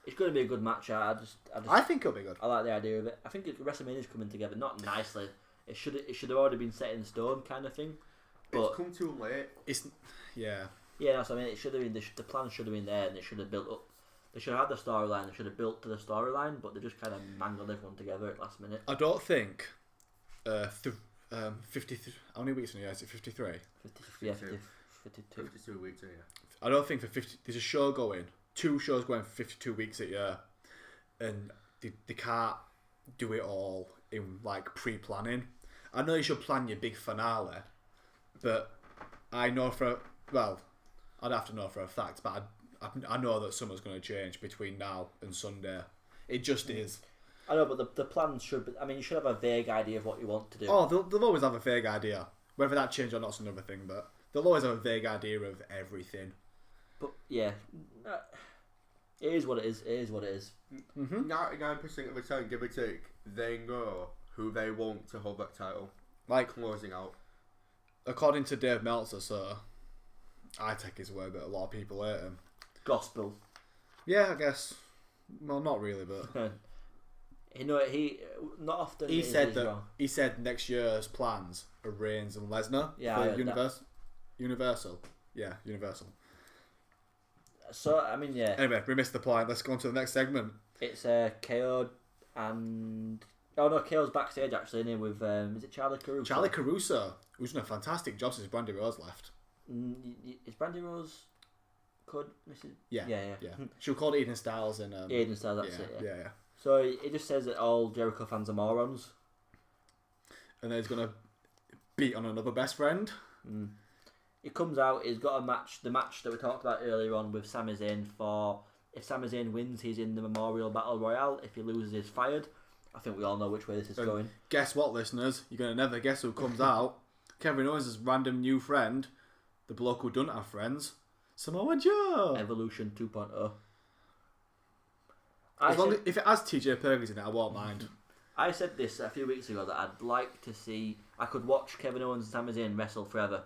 It's going to be a good match. I think it'll be good. I like the idea of it. I think WrestleMania's coming together, not nicely. It should have already been set in stone, kind of thing. But it's come too late. Yeah, that's what I mean. It should have been the plan should have been there, and it should have built up. They should have had the storyline. They should have built to the storyline, but they just kind of mangled everyone together at last minute. I don't think 53. How many weeks in a year is it? 53. 52. 52 weeks a year. I don't think for 50. There's a show going. 2 shows going for 52 weeks a year, and they can't do it all in like pre-planning. I know you should plan your big finale, but I know I'd have to know for a fact, but I know that something's going to change between now and Sunday. It just is. I know, but the plans should be... I mean, you should have a vague idea of what you want to do. Oh, they'll always have a vague idea. Whether that changes or not is another thing, but they'll always have a vague idea of everything. But, yeah. It is what it is. It is what it is. 99% of the time, give or take, they know who they want to hold that title. Like, closing out. According to Dave Meltzer, so I take his word, but a lot of people hate him. Gospel. Yeah, I guess. Well, not really, but he not often. He said next year's plans are Reigns and Lesnar for Universal. Yeah, Universal. So I mean, yeah. Anyway, we missed the point. Let's go on to the next segment. It's KO and KO's backstage actually, isn't he, with is it Charlie Caruso? Charlie Caruso, who's done a fantastic job since Brandy Rose left. Is Brandy Rose? Yeah. She'll call it Eden Styles and Eden Styles. That's it. Yeah. So it just says that all Jericho fans are morons, and then he's gonna beat on another best friend. He comes out. He's got a match. The match that we talked about earlier on with Sami Zayn. If Sami Zayn wins, he's in the Memorial Battle Royale. If he loses, he's fired. I think we all know which way this is going. Guess what, listeners? You're gonna never guess who comes out. Kevin Owens' random new friend, the bloke who doesn't have friends. Samoa Joe! Evolution 2.0. If it has TJ Perkins in it, I won't mind. I said this a few weeks ago that I'd like to see... I could watch Kevin Owens and Sami Zayn wrestle forever.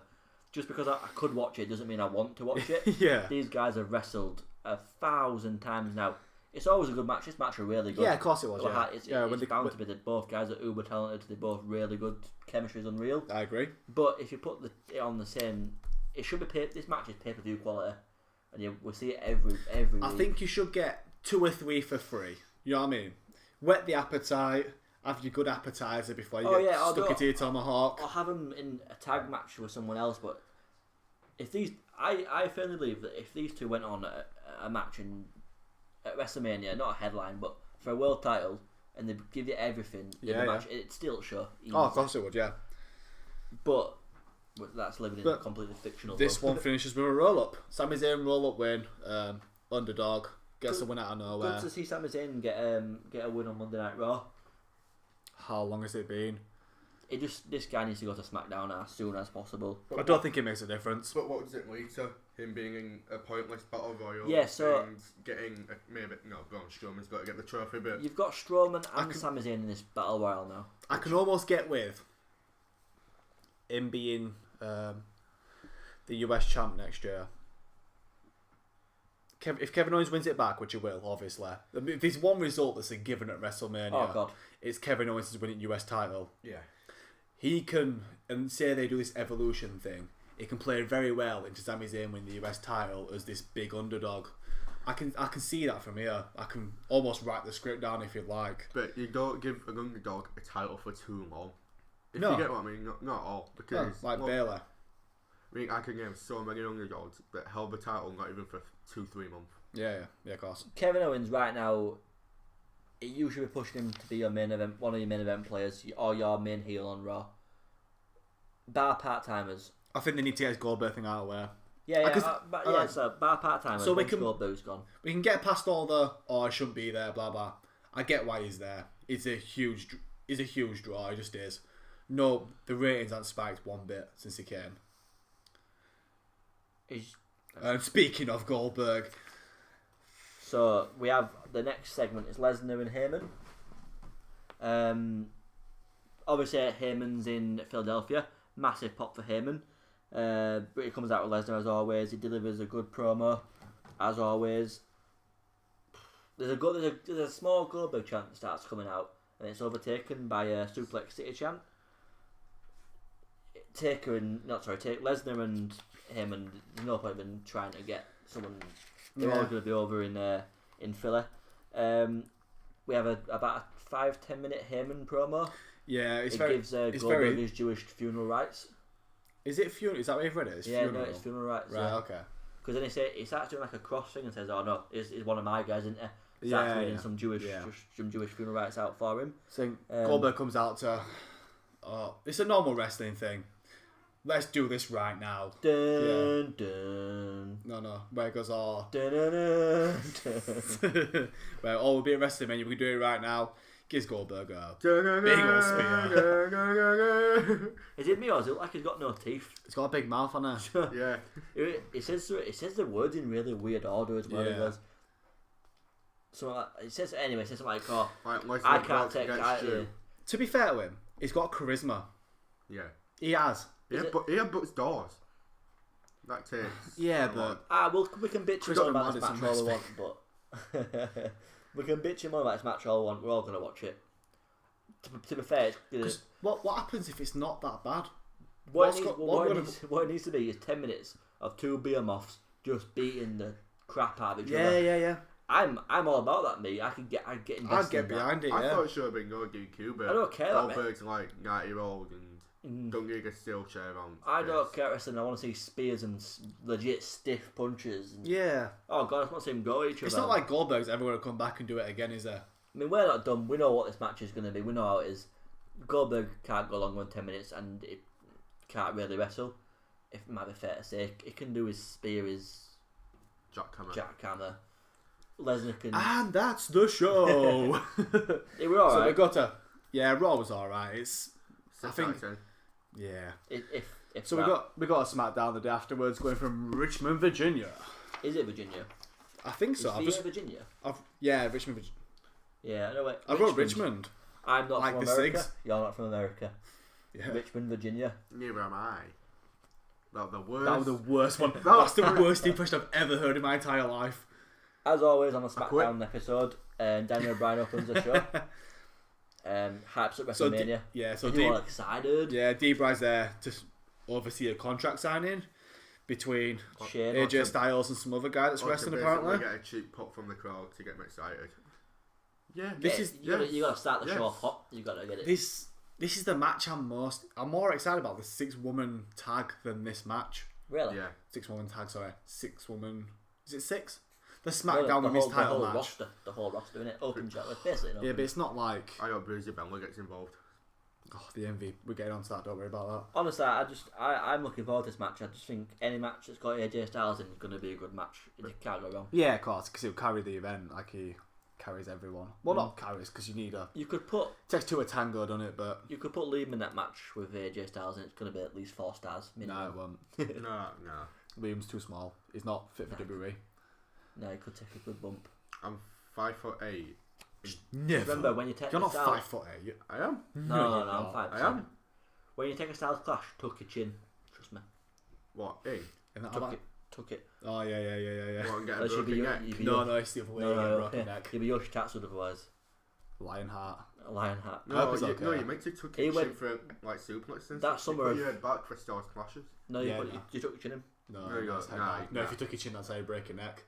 Just because I could watch it doesn't mean I want to watch it. Yeah. These guys have wrestled 1,000 times now. It's always a good match. This match are really good. Yeah, of course it was. It's bound to be that both guys are uber talented. They're both really good. Chemistry is unreal. I agree. But if you put it on the same... It should be this match is pay-per-view quality, and we see it every week. I think you should get 2 or 3 for free. You know what I mean? Whet the appetite. Have your good appetizer before you get stuck into your tomahawk. Or have them in a tag match with someone else. But if these, I firmly believe that if these two went on a match at WrestleMania, not a headline, but for a world title, and they give you everything in the match, it'd still show. Easy. Oh, of course it would. Yeah. But that's living in a completely fictional This world. one finishes with a roll-up. Sami Zayn roll-up win. Underdog. Gets a win out of nowhere. Good to see Sami Zayn get a win on Monday Night Raw. How long has it been? This guy needs to go to Smackdown as soon as possible. I don't think it makes a difference. But what does it lead to? Him being in a pointless battle royal. Yeah, so and getting Braun Strowman's got to get the trophy. But you've got Strowman and Sami Zayn in this battle royal now. I can almost get with him being the US champ next year. If Kevin Owens wins it back, which he will, obviously. If there's one result that's a given at WrestleMania, oh God, it's Kevin Owens is winning US title. Yeah. He can, and say they do this evolution thing, he can play very well into Sami Zayn winning the US title as this big underdog. I can see that from here. I can almost write the script down if you'd like. But you don't give an underdog a title for too long. If no. You get what I mean? Not all. Because like Baylor. I mean, I can name so many underdogs that held the title not even for 2-3 months. Yeah, of course. Kevin Owens right now, you should be pushing him to be your main event, one of your main event players, or your main heel on Raw. Bar part-timers. I think they need to get his Goldberg thing out of the way. So bar part-timers, so Goldberg's gone. We can get past all the, I shouldn't be there, blah, blah. I get why he's there. He's is a huge draw. It just is. No, the ratings aren't spiked one bit since he came. And speaking of Goldberg, so we have the next segment is Lesnar and Heyman. Obviously Heyman's in Philadelphia. Massive pop for Heyman. But he comes out with Lesnar as always. He delivers a good promo as always. There's a small Goldberg chant that starts coming out, and it's overtaken by a Suplex City chant. Lesnar and Heyman. There's no point in trying to get someone. They're all going to be over in Philly. We have about a 5-10 minute Heyman promo. Yeah, it gives Goldberg his Jewish funeral rights. Is it funeral? Is that what you've read it? It's funeral? No, it's funeral rights. Right, okay. Because then he starts doing like a cross thing and says, "Oh no, it's one of my guys, isn't it?" Starts reading some Jewish funeral rites out for him. So Goldberg comes out to, it's a normal wrestling thing. Let's do this right now. Dun, dun. No. Where it goes, Dun, dun, dun, dun. Well, we'll be at wrestling, man. We can do it right now. Gives Goldberg a big old spear. Is it me or does it look like he's got no teeth? It's got a big mouth on it. Yeah. It says the words in really weird order as well. Yeah. It says something like, "Oh, Like, I can't take that." To be fair to him, he's got charisma. Yeah. He has. He butts doors. That takes. Yeah, but we can bitch him more about this match all we want, but we can bitch him more about this match all we want. We're all gonna watch it. To be fair, what happens if it's not that bad? What it needs to be is 10 minutes of two behemoths just beating the crap out of each other. Yeah. I'm all about that, mate. I get invested. I'd get behind it. I thought it should have been GQ, but I don't care. Goldberg's like 90-year-old and don't get a steel chair on. I don't care wrestling. I want to see spears and legit stiff punches. Yeah. Oh god, I want to see him go at each other. It's not like Goldberg's ever going to come back and do it again, is there? I mean, we're not dumb. We know what this match is going to be. We know how it is. Goldberg can't go longer than 10 minutes, and it can't really wrestle. If it might be fair to say, it can do his spear, his jackhammer. Lesnar can. And that's the show. It was alright. So we got to. Yeah, Raw was alright. I think. Yeah. If so we got a Smackdown the day afterwards, going from Richmond, Virginia. Is it Virginia? I think so. Virginia. Richmond, Virginia. Yeah, no wait. I wrote Richmond. I'm not like from the America. Sigs. You're not from America. Yeah. Richmond, Virginia. Neither am I. That was the worst. That was the worst one. That's the worst impression I've ever heard in my entire life. As always on a Smackdown episode, Daniel Bryan opens the show. Hypes up WrestleMania. So you're all excited. Yeah, D-Bry's there to oversee a contract signing between Shane, AJ Styles and some other guy that's wrestling apparently. Get a cheap pop from the crowd to get them excited. Yeah, you gotta start the show off hot. You gotta get it. This is the match I'm more excited about the 6-woman tag than this match. Really? Yeah. 6-woman tag, sorry. 6-woman. Is it 6? The Smackdown Women's title match. The whole roster, innit? Open challenge, basically. Yeah, but it's not like. I hope Bruiser Benler gets involved. Oh, the envy. We're getting onto that. Don't worry about that. Honestly, I'm looking forward to this match. I just think any match that's got AJ Styles in is going to be a good match. You can't go wrong. Yeah, of course, because he'll carry the event like he carries everyone. Well, not carries, because you need a. You could put. It takes two a tango, doesn't it? But you could put Liam in that match with AJ Styles, and it's going to be at least 4 stars. Minimum. No, it won't. No. Liam's too small. He's not fit for WWE. No, he could take a good bump. I'm 5'8". Never. Remember when you take. You're not Styles... 5'8". I am. No, I'm 5'7". I am. When you take a Styles clash, tuck your chin. Trust me. What? Tuck it. Oh yeah. What, and get a broken neck? No, it's the other way. No, broken neck. You'll be Yoshitatsu otherwise. Lionheart. No, you meant to tuck your chin for like suplexes. That summer. You put your head back for Styles clashes. No, you tuck your chin in. No, if you took your chin, that's how you break your neck.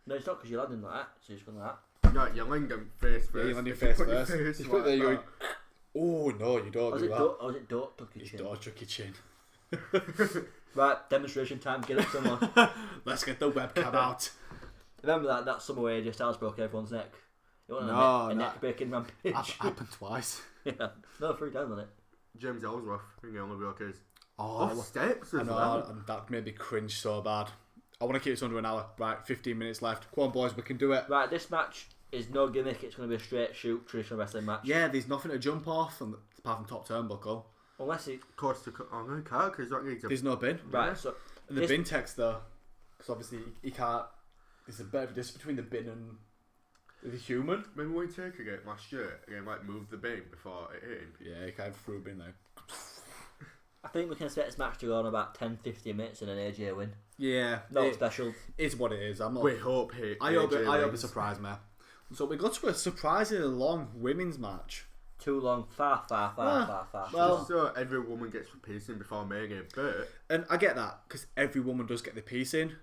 No, it's not because you're landing like that, so you're just going like that. No, you're landing face first. Yeah, you're landing face first. You put there, you're going, oh no, you don't do that. Or is it don't tuck your chin? Don't tuck your chin. Right, demonstration time, get up someone. Let's get the webcam out. Remember that summer where AJ Styles broke everyone's neck? You want a neck breaking rampage? Happened twice. Yeah, no, 3 times on it. James Ellsworth, I think he only broke his. Steps as well. And that made me cringe so bad. I want to keep this under an hour. Right, 15 minutes left. Come on, boys, we can do it. Right, this match It's no gimmick. It's going to be a straight shoot traditional wrestling match. Yeah, there's nothing to jump off apart from top turnbuckle. Unless it... Course to cut on the car because there's no bin. Right, Yeah. so... And the bin text though, because obviously he can't. There's a bit of a difference between the bin and the human. Remember when Taker game last year and like moved the bin before it hit him? Yeah, he kind of threw a bin there. I think we can expect this match to go on about 10-15 minutes and an AJ win. Yeah, Not special. It's what it is. I'm not. We hope he. I hope it surprised me. So we got to a surprisingly long women's match. Too long. Far. Well, Just so every woman gets a piece in before Mania, but and I get that because every woman does get the piece in.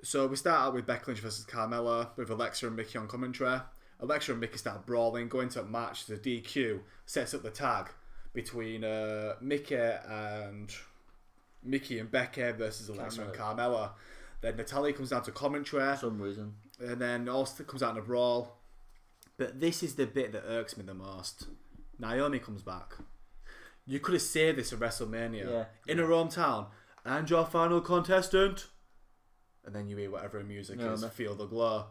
So we start out with Becky Lynch versus Carmella with Alexa and Mickey on commentary. Alexa and Mickey start brawling, go into a match. The DQ sets up the tag between Mickey and Becky versus Alexa and Carmella. Then Natalia comes down to commentary For some reason. and then Austin comes out in a brawl. But this is the bit that irks me the most. Naomi comes back. You could have saved this at WrestleMania in her hometown, and your final contestant. And then you hear whatever her music is, Feel the Glow.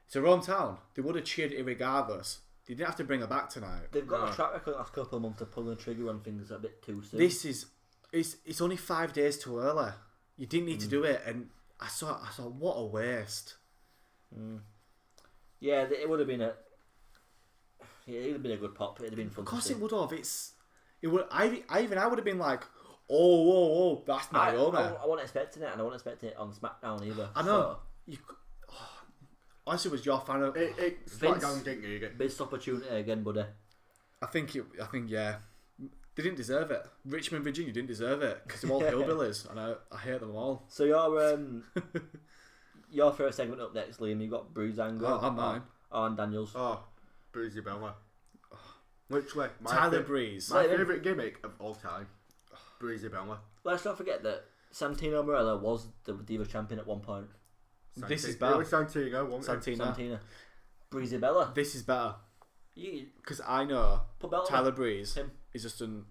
It's her hometown. They would have cheered it regardless. They didn't have to bring her back tonight. They've got a track record the last couple of months of pulling the trigger on things a bit too soon. This is, it's only 5 days too early. You didn't need to do it, and I saw what a waste. Yeah, it would have been it would have been a good pop. It'd have been fun. Of course to see. it would have. It would. I would have been like, oh, that's Naomi. I wasn't expecting it, and I wasn't expecting it on SmackDown either. I know. Honestly, it was your fan of. Smackdown didn't need it. Missed opportunity again, buddy. I think yeah. They didn't deserve it. Richmond, Virginia didn't deserve it because they're all hillbillies, and I hate them all. So your first segment up next, Liam. You got Breezango. Oh, I'm mine. And Daniels. Oh, Breezy Bella. Literally, Tyler Breeze. My favourite gimmick of all time. Breezy Bella. Let's not forget that Santino Marella was the Diva champion at one point. This is It better. was Santino, wasn't it? Santina. Breezy Bella. This is better You because I know put belt on Tyler Breeze him. is just no,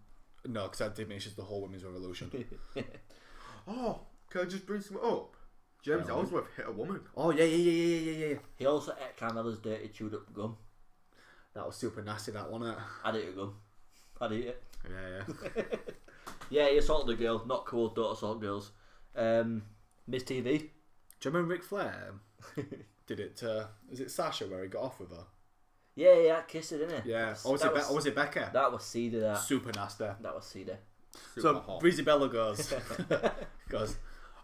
because that diminishes the whole women's revolution. Oh, can I just bring some up? James Ellsworth hit a woman. Oh yeah. He also ate Carmella's dirty chewed up gum. That was super nasty, that wasn't it? I'd eat a gum. I'd eat it. Yeah. Yeah, he assaulted a girl. Not cool, don't assault girls. Miss TV. Do you remember Ric Flair did it to, is it Sasha where he got off with her? Yeah, kissed her, didn't he? Yeah. Or was it Becca? That was seedy, that. Super nasty. That was seedy. Super hot. Breezy Bella goes, I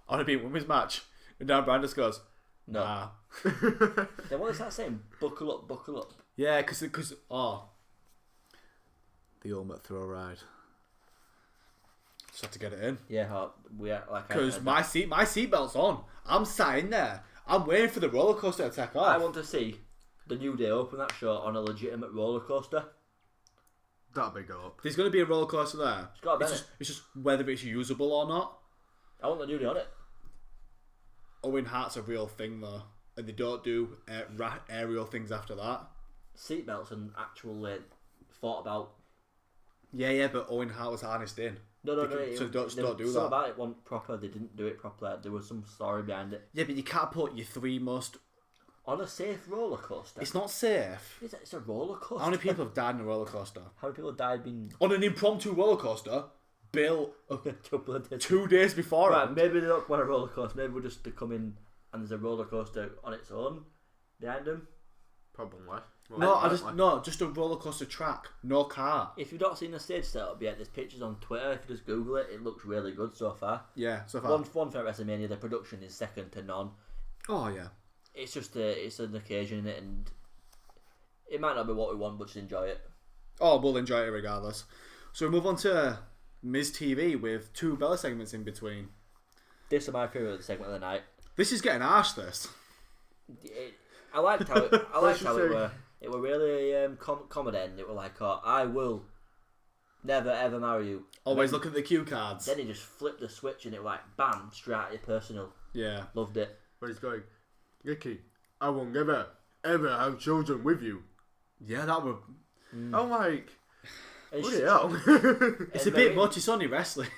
want to be in women's match. And Dan Brandis goes, No. nah. Then what is that saying? Buckle up, buckle up. Yeah, because the ultimate thrill ride. Just had to get it in. Yeah, we are like. Because my seatbelt's on. I'm sat in there. I'm waiting for the roller coaster to take off. I want to see the New Day open that show on a legitimate roller coaster. That'd be dope. There's going to be a roller coaster there. It's got a It's just whether it's usable or not. I want the New Day on it. Owen Hart's a real thing though, and they don't do aerial things after that. Seatbelts and actual thought about. Yeah, but Owen Hart was harnessed in. No. So don't do something that. about it wasn't proper. They didn't do it properly. There was some story behind it. Yeah, but you can't put your three most. On a safe roller coaster. It's not safe. It's a roller coaster. How many people have died in a roller coaster? How many people died being On an impromptu roller coaster, built couple of days? 2 days before Right, it. maybe they don't want a roller coaster. Maybe we'll just come in and there's a roller coaster on its own behind them. Probably. Just a roller coaster track, no car. If you've not seen the stage setup yet, there's pictures on Twitter. If you just Google it, it looks really good so far. Yeah, so far. One thing at WrestleMania, the production is second to none. Oh yeah. It's just it's an occasion in it, and it might not be what we want, but just enjoy it. Oh, we'll enjoy it regardless. So we move on to Miz TV with 2 Bella segments in between. This is my favourite segment of the night. This is getting harsh. This. I liked how it were. It were really comedy, and it were like, oh, I will never ever marry you. Always look at the cue cards. Then he just flipped the switch, and it like bam, straight at your personal. Yeah. Loved it. But he's going, Ricky, I will never, ever have children with you. Yeah, that would. I'm like, Bloody hell. It's a bit much. It's only wrestling.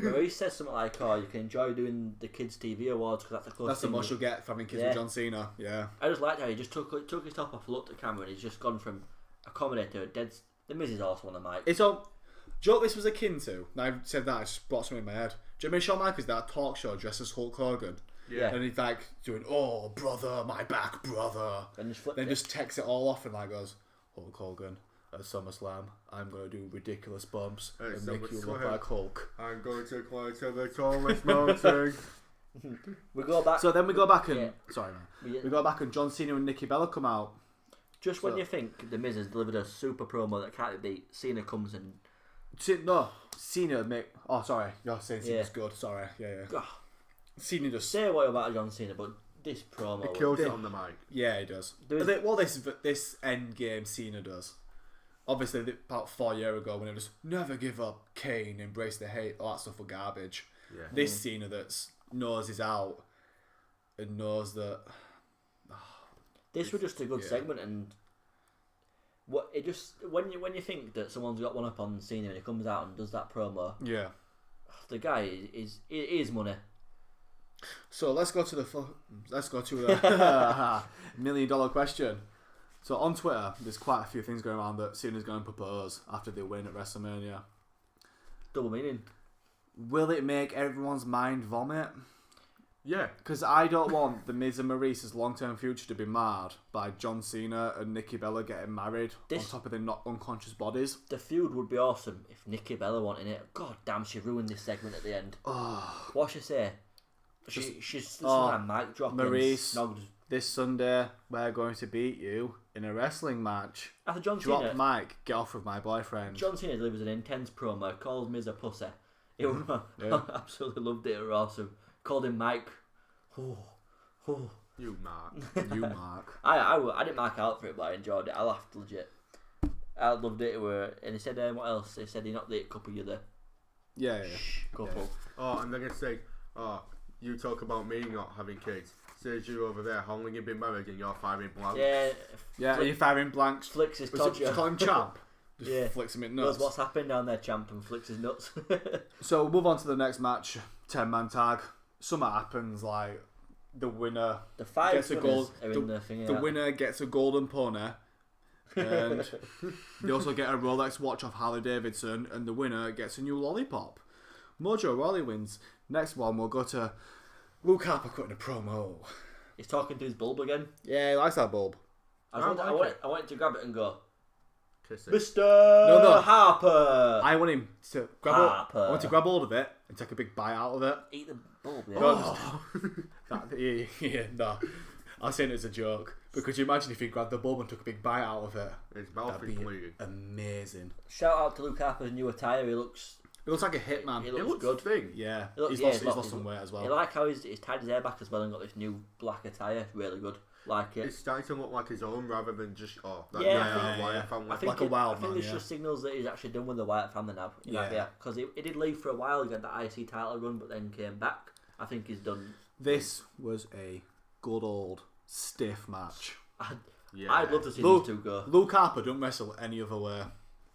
Maurice says something like, "Oh, you can enjoy doing the kids' TV awards because that's the closest." That's the most you'll get from having kids with John Cena. Yeah. I just liked how he just took his top off, looked at camera, and he's just gone from a comedy to a dead. The Miz is also on the mic. It's all. Do you know what this was akin to? Now I've said that, I just brought something in my head. Do you remember Shawn Michaels, that talk show dressed as Hulk Hogan? Yeah. And he's like doing, "Oh, brother, my back, brother." And then just takes it all off and like goes, "Hulk Hogan at SummerSlam, I'm going to do ridiculous bumps and make you look like Hulk. I'm going to climb to the tallest mountain." We go back. So then we go back and... Yeah. Sorry, man. We go back and John Cena and Nikki Bella come out. Just when you think The Miz has delivered a super promo that can't be beat, Cena comes and... No, Cena make... Oh, sorry. You're saying Cena's good. Sorry. Yeah. Oh, Cena just... say what about John Cena, but this promo... He kills it on the mic. Yeah, he does. Well, this end game Cena does. Obviously, about 4 years ago, when it was never give up, Kane, embrace the hate, all that stuff was garbage. Yeah. This Cena that's knows he's out and knows that... This was just a good segment, and what it just when you think that someone's got one up on Cena and he comes out and does that promo, the guy is money. So let's go to the $1 million question. So on Twitter, there's quite a few things going around that Cena's going to propose after they win at WrestleMania. Double meaning. Will it make everyone's mind vomit? Yeah. Because I don't want the Miz and Maurice's long-term future to be marred by John Cena and Nikki Bella getting married on top of their not unconscious bodies. The feud would be awesome if Nikki Bella wanted it. God damn, she ruined this segment at the end. Oh. What she say? She's like mic dropping. Maurice, this Sunday we're going to beat you in a wrestling match. After John Drop Cena, mic, get off with my boyfriend. John Cena delivers an intense promo, calls Miz a pussy. Absolutely loved it. It was awesome. Called him Mike. You Mark. You Mark. I didn't mark out for it, but I enjoyed it. I laughed legit. I loved it. And he said, what else? He said he not the couple, you're the couple. Yeah. Oh, and they're going to say, oh, you talk about me not having kids. Says you over there, how long you been married and you're firing blanks. Yeah, you're firing blanks. Flicks his touch. Just call him Champ. Just flicks him in nuts. Knows what's happened down there, Champ, and flicks his nuts. So we'll move on to the next match. 10-man tag. Something happens like the winner gets a gold. The winner gets a golden pony, and they also get a Rolex watch off Harley Davidson, and the winner gets a new lollipop. Mojo Rawley wins. Next one we'll go to Luke Harper cutting a promo. He's talking to his bulb again. Yeah, he likes that bulb. I wanted to grab it and go, Kiss it. Mr. Harper. I want him to grab I want to grab hold of it and take a big bite out of it. Eat the bulb. No. I was saying it as a joke. But could you imagine if he grabbed the bulb and took a big bite out of it? His mouth is bleeding. Amazing. Shout out to Luke Harper's new attire. He looks like a hitman. He looks good. Thing. Yeah. He's lost some weight as well. I like how he's tied his hair back as well and got this new black attire. Really good. Like it. It's starting to look like his own rather than just Wyatt family. I think like a wild man. I think this just signals that he's actually done with the Wyatt family now. Because he did leave for a while. He got the IC title run, but then came back. I think he's done. This was a good old stiff match. I'd love to see these two go. Luke Harper don't wrestle any other way.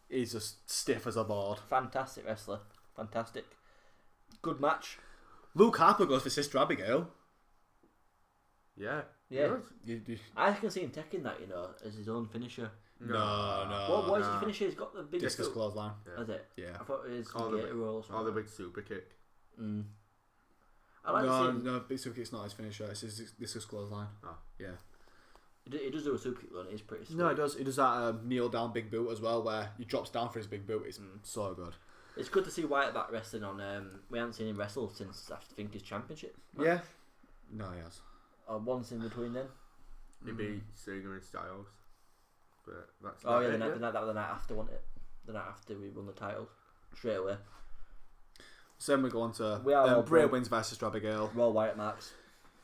He's just stiff as a board. Fantastic wrestler. Fantastic. Good match. Luke Harper goes for Sister Abigail. Yeah. I can see him taking that, as his own finisher. No. What is his finisher? He's got the big discus clothesline. Is it? Yeah. I thought it was gator roll or something. Or the big super kick. I like no, big super kick's not his finisher. It's his discus clothesline. Oh. Yeah. He does do a super kick run. It's pretty sweet. No, he does. He does that kneel down big boot as well, where he drops down for his big boot. It's so good. It's good to see Wyatt back wrestling on. We haven't seen him wrestle since I think his championship. Yeah. No, he has. Once in between then. He beat Cena and Styles. But that's that was the night after, wasn't it? The night after we won the title. Straight away. So then we go on to Bray wins versus Abigail. Raw Wyatt marks.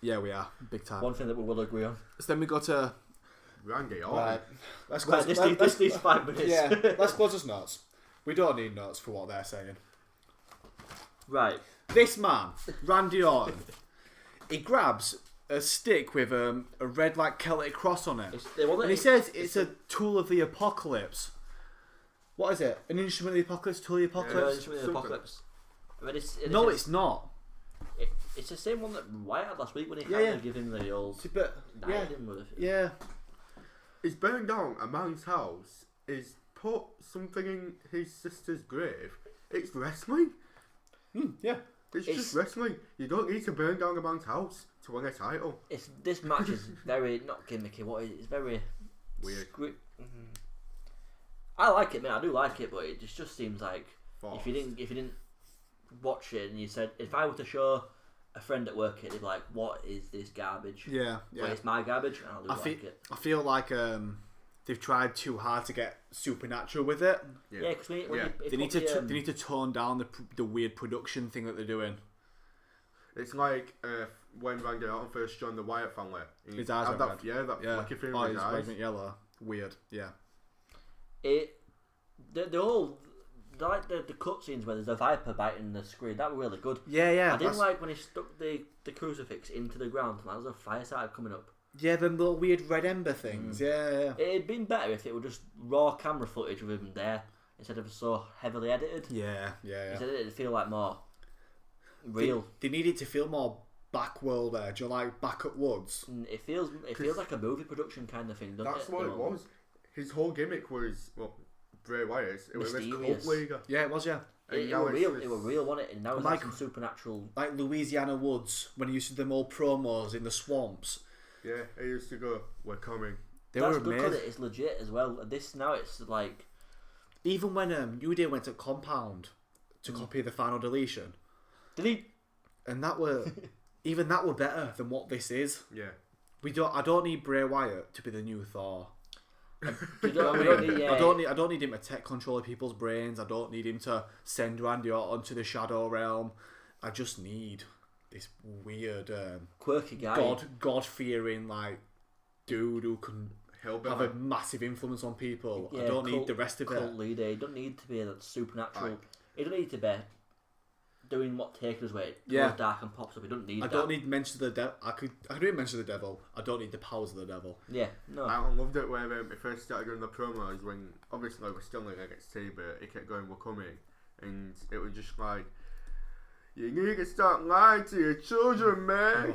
Yeah, we are. Big time. One thing that we will agree on. So then we go to Randy Orton. Right. This needs 5 minutes. Yeah, let's close us notes. We don't need notes for what they're saying. Right. This man, Randy Orton, he grabs a stick with a red Celtic cross on it. And he says it's a tool of the apocalypse. What is it? An Instrument of the Apocalypse? Tool of the Apocalypse? Instrument of the Apocalypse. I mean, it's not. It's the same one that Wyatt had last week when he had to give him the old. Yeah. He's burned down a man's house. He's put something in his sister's grave. It's wrestling. Yeah. It's just wrestling. You don't need to burn down a man's house to win a title. This match is very not gimmicky. It's very weird. I like it, man. I do like it, but it just seems like False. if you didn't watch it and you said, if I were to show a friend at work it, they'd be like, "What is this garbage?" Yeah. But it's my garbage, and I like it. I feel like they've tried too hard to get supernatural with it. Yeah, because they need to tone down the weird production thing that they're doing. It's like when Randy Orton first joined the Wyatt family. His eyes went red. Yeah, that flicky thing with his eyes. Went yellow. Weird. Yeah. The whole the cutscenes where there's a viper biting the screen, that were really good. Yeah. I didn't like when he stuck the crucifix into the ground and there was a fire started coming up. Yeah, them little weird red ember things. Yeah. It'd been better if it were just raw camera footage of him there instead of so heavily edited. Yeah. Instead it'd feel like more real. They need it to feel more backworld edge, or like back at woods. It feels like a movie production kind of thing, doesn't it? That's what it was. His whole gimmick was Bray Wyatt's. It was this cult leader. Yeah, it was. Yeah. It was real, wasn't it? And now it's like some supernatural, like Louisiana woods when he used to do them old promos in the swamps. Yeah, he used to go, "We're coming." That's good because it's legit as well. This now it's like, even when Uday went to Compound to copy the final deletion, did he? And that were even that were better than what this is. Yeah. I don't need Bray Wyatt to be the new Thor. I don't need him to take control of people's brains. I don't need him to send Randy Orton to the Shadow Realm. I just need this weird, quirky guy, God-fearing like dude who can have a massive influence on people. I don't need the rest of it. Cult leader. He don't need to be that supernatural. He don't need to be doing what Taker's way. Goes dark and pops up. He don't need. I don't need mention of the devil. I could do mention of the devil. I don't need the powers of the devil. Yeah, no. I loved it when he first started doing the promos when obviously we're still in NXT, but he kept going, "We're coming," and it was just like, "You need to start lying to your children, man."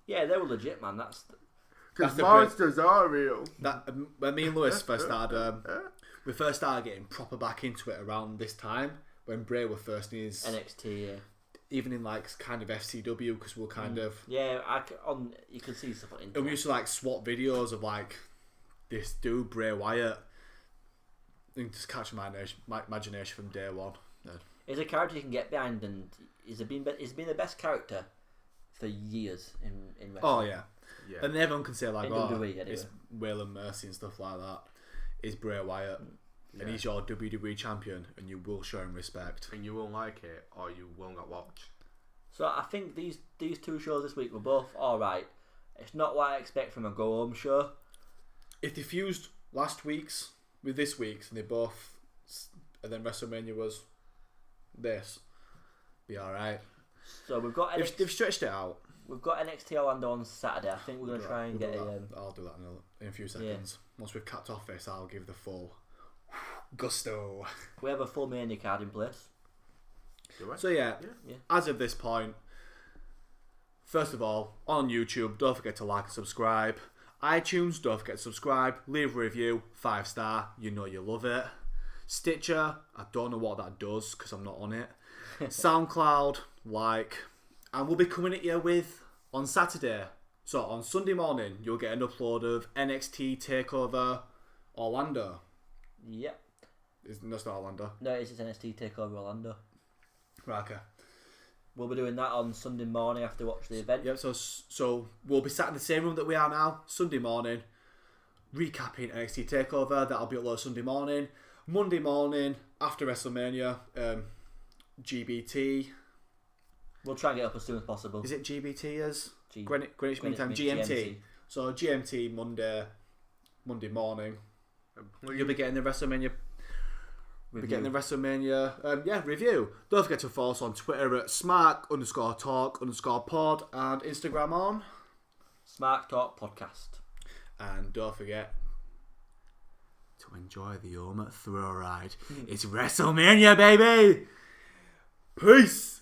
Yeah, they were legit, man. Because monsters are real. When me and Lewis first started, we first started getting proper back into it around this time. When Bray were first in his NXT, even in like kind of FCW, because we're kind of you can see stuff on internet. And we used to like swap videos of like this dude Bray Wyatt, and just catch my imagination from day one. Yeah. He's a character you can get behind, and he's been the best character for years in wrestling. Oh yeah. And everyone can say like, anyway. It's Waylon Mercy and stuff like that. Is Bray Wyatt. And he's your WWE champion, and you will show him respect. And you will like it, or you will not watch. So I think these two shows this week were both alright. It's not what I expect from a go-home show. If they fused last week's with this week's, and and then WrestleMania was this, be alright. So we've got they've stretched it out. We've got NXT Orlando on Saturday. I think we're going to try and get I'll do that in a few seconds. Yeah. Once we've capped off this, I'll give the full gusto. We have a full Mania card in place. So yeah, as of this point, first of all, on YouTube, don't forget to like and subscribe. iTunes, don't forget to subscribe. Leave a review, 5-star. You know you love it. Stitcher, I don't know what that does because I'm not on it. SoundCloud, and we'll be coming at you with on Saturday. So on Sunday morning, you'll get an upload of NXT Takeover Orlando. Yep. That's not Orlando. No, it's NXT Takeover Orlando. Right, okay. We'll be doing that on Sunday morning after we watch the event. Yep, so we'll be sat in the same room that we are now, Sunday morning, recapping NXT Takeover. That'll be uploaded Sunday morning. Monday morning, after WrestleMania, GBT. We'll try and get up as soon as possible. Is it GBT as? Greenwich Mean Time, GMT. So GMT Monday morning. You'll be getting the WrestleMania review. Don't forget to follow us on Twitter at Smark_talk_pod and Instagram on Smark Talk Podcast. And don't forget to enjoy the ultimate thrill ride. It's WrestleMania, baby! Peace!